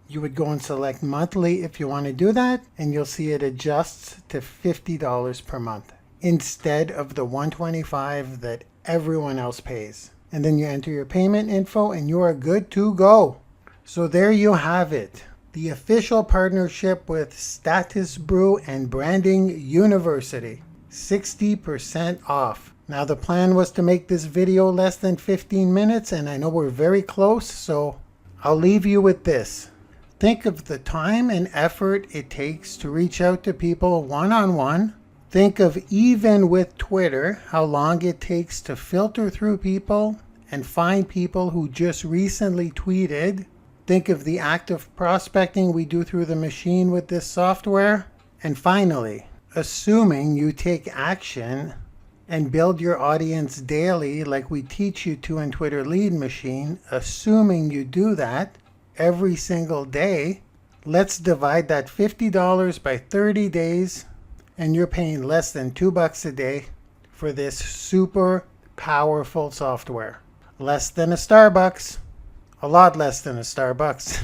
You would go and select monthly if you want to do that, and you'll see it adjusts to $50 per month instead of the $125 that everyone else pays. And then you enter your payment info and you are good to go. So there you have it. The official partnership with Status Brew and Branding University. 60% off. Now the plan was to make this video less than 15 minutes, and I know we're very close, so I'll leave you with this. Think of the time and effort it takes to reach out to people one-on-one. Think of, even with Twitter, how long it takes to filter through people and find people who just recently tweeted. Think of the active prospecting we do through the machine with this software. And finally, assuming you take action and build your audience daily like we teach you to in Twitter Lead Machine, assuming you do that every single day, let's divide that $50 by 30 days, and you're paying less than $2 a day for this super powerful software. Less than a Starbucks. A lot less than a Starbucks.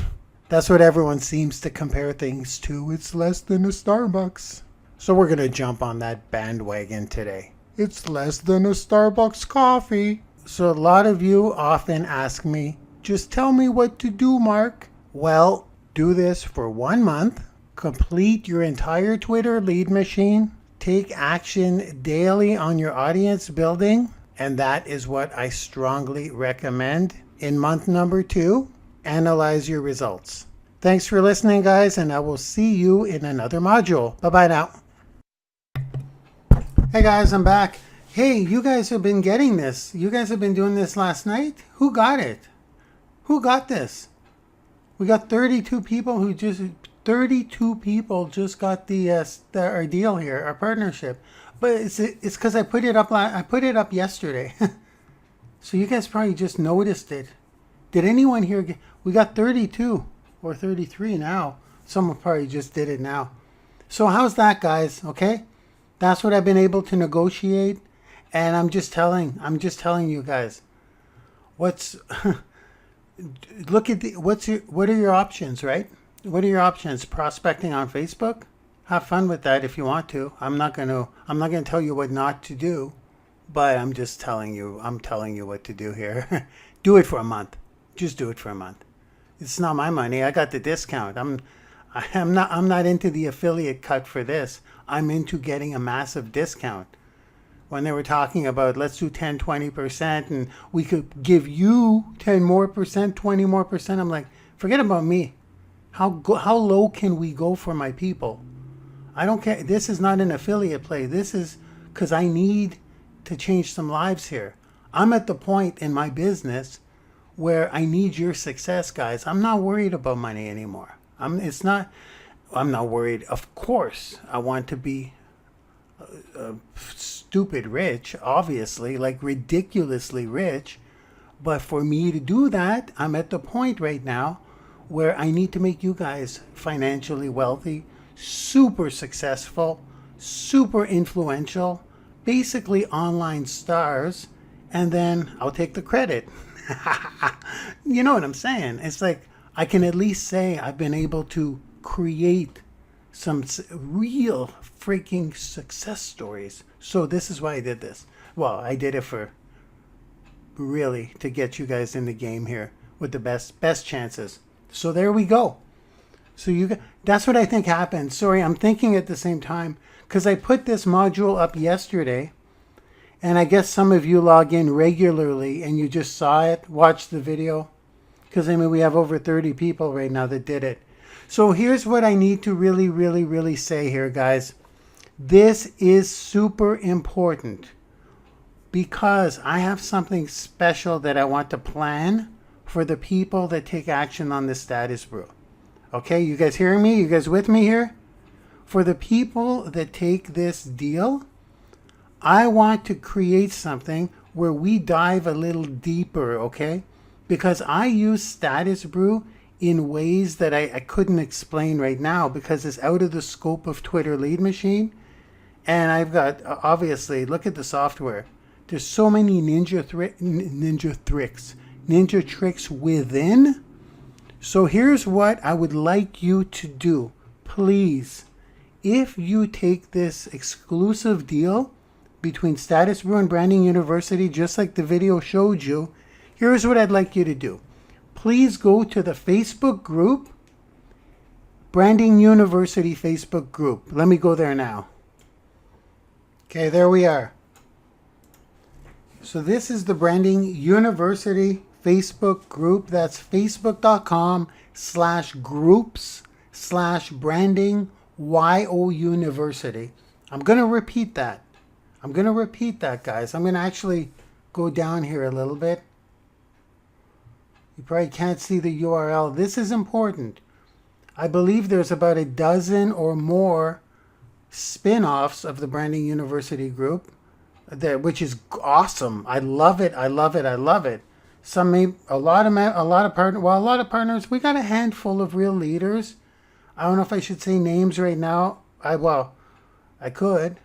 That's what everyone seems to compare things to. It's less than a Starbucks. So we're going to jump on that bandwagon today. It's less than a Starbucks coffee. So a lot of you often ask me, just tell me what to do, Mark. Well, do this for 1 month. Complete your entire Twitter Lead Machine. Take action daily on your audience building. And that is what I strongly recommend. In month number 2, analyze your results. Thanks for listening, guys, and I will see you in another module. Bye-bye now. Hey guys, I'm back. Hey, you guys have been getting this. You guys have been doing this last night? Who got it? Who got this? We got 32 people who just 32 people just got our deal here, our partnership. But it's because I put it up yesterday. So you guys probably just noticed it. Did anyone here we got 32 or 33 now. Someone probably just did it now. So how's that, guys? Okay? That's what I've been able to negotiate, and I'm just telling you guys. What are your options, right? What are your options? Prospecting on Facebook? Have fun with that if you want to. I'm not going to tell you what not to do, but I'm telling you what to do here. Do it for a month. Just do it for a month. It's not my money. I got the discount. I'm not into the affiliate cut for this. I'm into getting a massive discount. When they were talking about let's do 10, 20% and we could give you 10 more percent, 20 more percent, I'm like, forget about me. How low can we go for my people? I don't care. This is not an affiliate play. This is because I need to change some lives here. I'm at the point in my business where I need your success, guys. I'm not worried about money anymore. I'm not worried. Of course, I want to be stupid rich, obviously, like ridiculously rich. But for me to do that, I'm at the point right now where I need to make you guys financially wealthy, super successful, super influential, basically online stars, and then I'll take the credit. You know what I'm saying? It's like I can at least say I've been able to create some real freaking success stories. So this is why I did this. Well, I did it for really to get you guys in the game here with the best chances. So there we go. So that's what I think happened. Sorry, I'm thinking at the same time because I put this module up yesterday, and I guess some of you log in regularly and you just saw it, watched the video, because I mean we have over 30 people right now that did it. So here's what I need to really say here, guys. This is super important because I have something special that I want to plan for the people that take action on the status brew. Okay, you guys hearing me? You guys with me here? For the people that take this deal, I want to create something where we dive a little deeper, okay? Because I use status brew in ways that I couldn't explain right now because it's out of the scope of Twitter Lead Machine. And I've got, obviously, look at the software. There's so many ninja tricks within. So here's what I would like you to do. Please, if you take this exclusive deal between Status Brew and Branding University, just like the video showed you, here's what I'd like you to do. Please go to the Facebook group, Branding University Facebook group. Let me go there now. Okay, there we are. So this is the Branding University Facebook group. That's facebook.com/groups/branding YOUniversity. I'm going to repeat that. Guys. I'm going to actually go down here a little bit. You probably can't see the URL. This is important. I believe there's about a dozen or more spin-offs of the Branding University group, which is awesome. I love it. A lot of partners. We got a handful of real leaders. I don't know if I should say names right now. I could.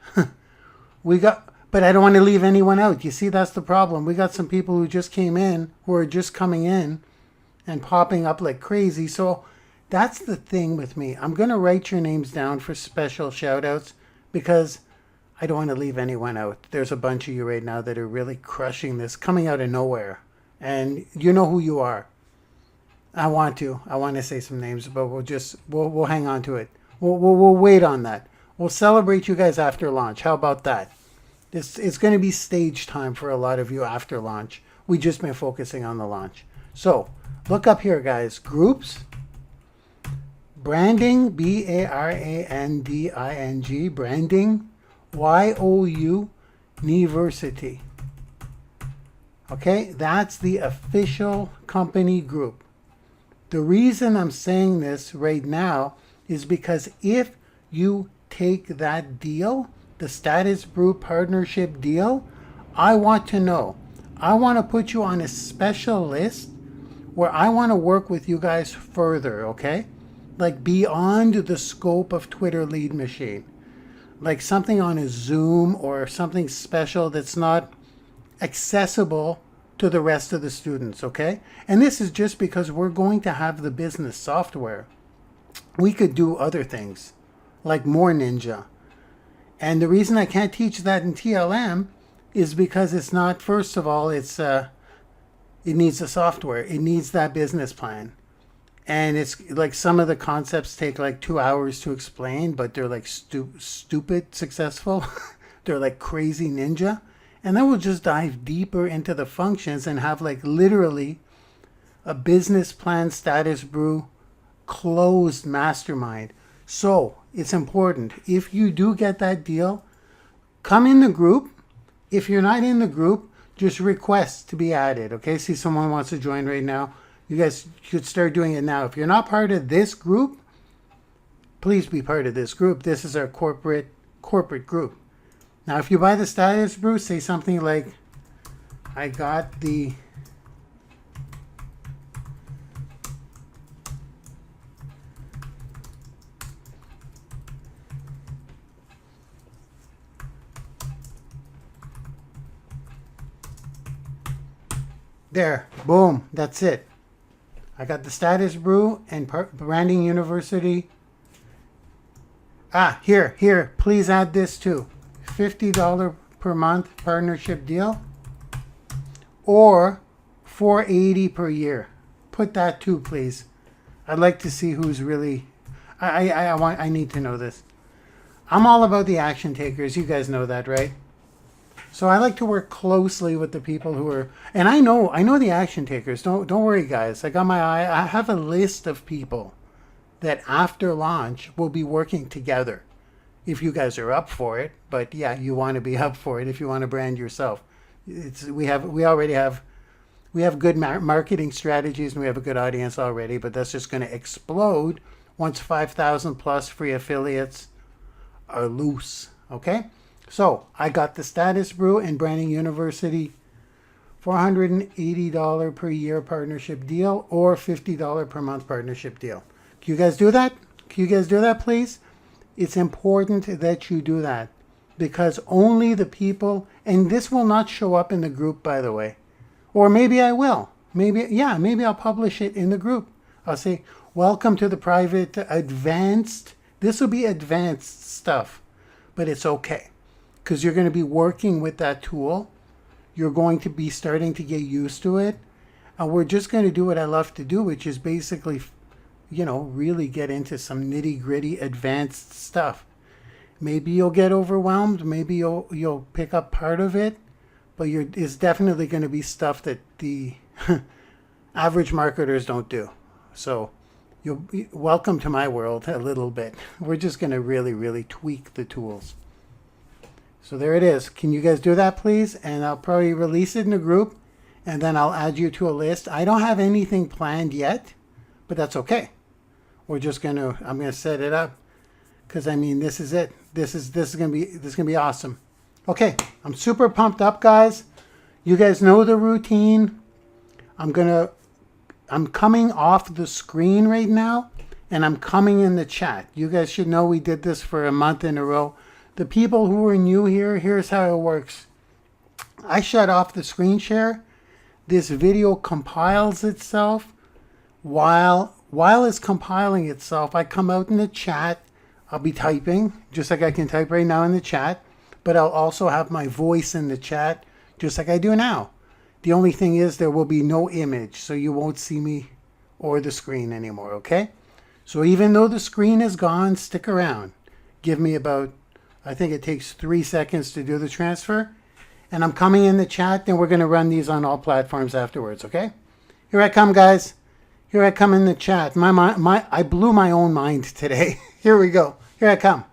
But I don't want to leave anyone out. You see, that's the problem. We got some people who just came in, who are just coming in and popping up like crazy. So that's the thing with me. I'm going to write your names down for special shout outs because I don't want to leave anyone out. There's a bunch of you right now that are really crushing this, coming out of nowhere. And you know who you are. I want to say some names, but we'll hang on to it. We'll wait on that. We'll celebrate you guys after launch. How about that? It's going to be stage time for a lot of you after launch. We've just been focusing on the launch. So look up here, guys. Groups. Branding, BARANDING, Branding YOUniversity. Okay, that's the official company group. The reason I'm saying this right now is because if you take that deal, the Status Brew partnership deal, I want to know. I want to put you on a special list where I want to work with you guys further, okay? Like beyond the scope of Twitter Lead Machine. Like something on a Zoom or something special that's not accessible to the rest of the students, okay? And this is just because we're going to have the business software. We could do other things, like more Ninja. And the reason I can't teach that in TLM is because it's not, first of all, it needs the software. It needs that business plan. And it's like some of the concepts take like 2 hours to explain, but they're like stupid successful. They're like crazy ninja. And then we'll just dive deeper into the functions and have like literally a business plan Status Brew closed mastermind. So it's important. If you do get that deal, come in the group. If you're not in the group, just request to be added. Okay, see someone wants to join right now. You guys should start doing it now. If you're not part of this group, please be part of this group. This is our corporate group. Now, if you buy the Status Brew, say something like, I got the there, boom, that's it. I got the Status Brew and Branding University. Here, please add this too. $50 per month partnership deal or $480 per year. Put that too, please. I'd like to see who's really, I need to know this. I'm all about the action takers. You guys know that, right? So I like to work closely with the people who are, and I know the action takers. Don't worry, guys. I got my eye. I have a list of people that after launch will be working together. If you guys are up for it, but yeah, you want to be up for it if you want to brand yourself. We already have good marketing strategies and we have a good audience already, but that's just going to explode once 5,000 plus free affiliates are loose. Okay. So I got the Status Brew and Branding University $480 per year partnership deal or $50 per month partnership deal. Can you guys do that? Can you guys do that, please? It's important that you do that because only the people, and this will not show up in the group, by the way, or maybe I will. Maybe I'll publish it in the group. I'll say, welcome to the private advanced. This will be advanced stuff, but it's okay because you're going to be working with that tool. You're going to be starting to get used to it. And we're just going to do what I love to do, which is basically, really get into some nitty gritty advanced stuff. Maybe you'll get overwhelmed. Maybe you'll pick up part of it, but it's definitely going to be stuff that the average marketers don't do. So you'll be welcome to my world a little bit. We're just going to really, really tweak the tools. So there it is. Can you guys do that, please? And I'll probably release it in a group and then I'll add you to a list. I don't have anything planned yet, but that's okay. I'm going to set it up because this is it. This is going to be awesome. Okay. I'm super pumped up, guys. You guys know the routine. I'm coming off the screen right now and I'm coming in the chat. You guys should know we did this for a month in a row. The people who are new here, here's how it works. I shut off the screen share. This video compiles itself. While it's compiling itself, I come out in the chat. I'll be typing, just like I can type right now in the chat. But I'll also have my voice in the chat, just like I do now. The only thing is there will be no image, so you won't see me or the screen anymore, okay? So even though the screen is gone, stick around. Give me about, I think it takes 3 seconds to do the transfer. And I'm coming in the chat, then we're going to run these on all platforms afterwards, okay? Here I come, guys. Here I come in the chat. I blew my own mind today. Here we go. Here I come.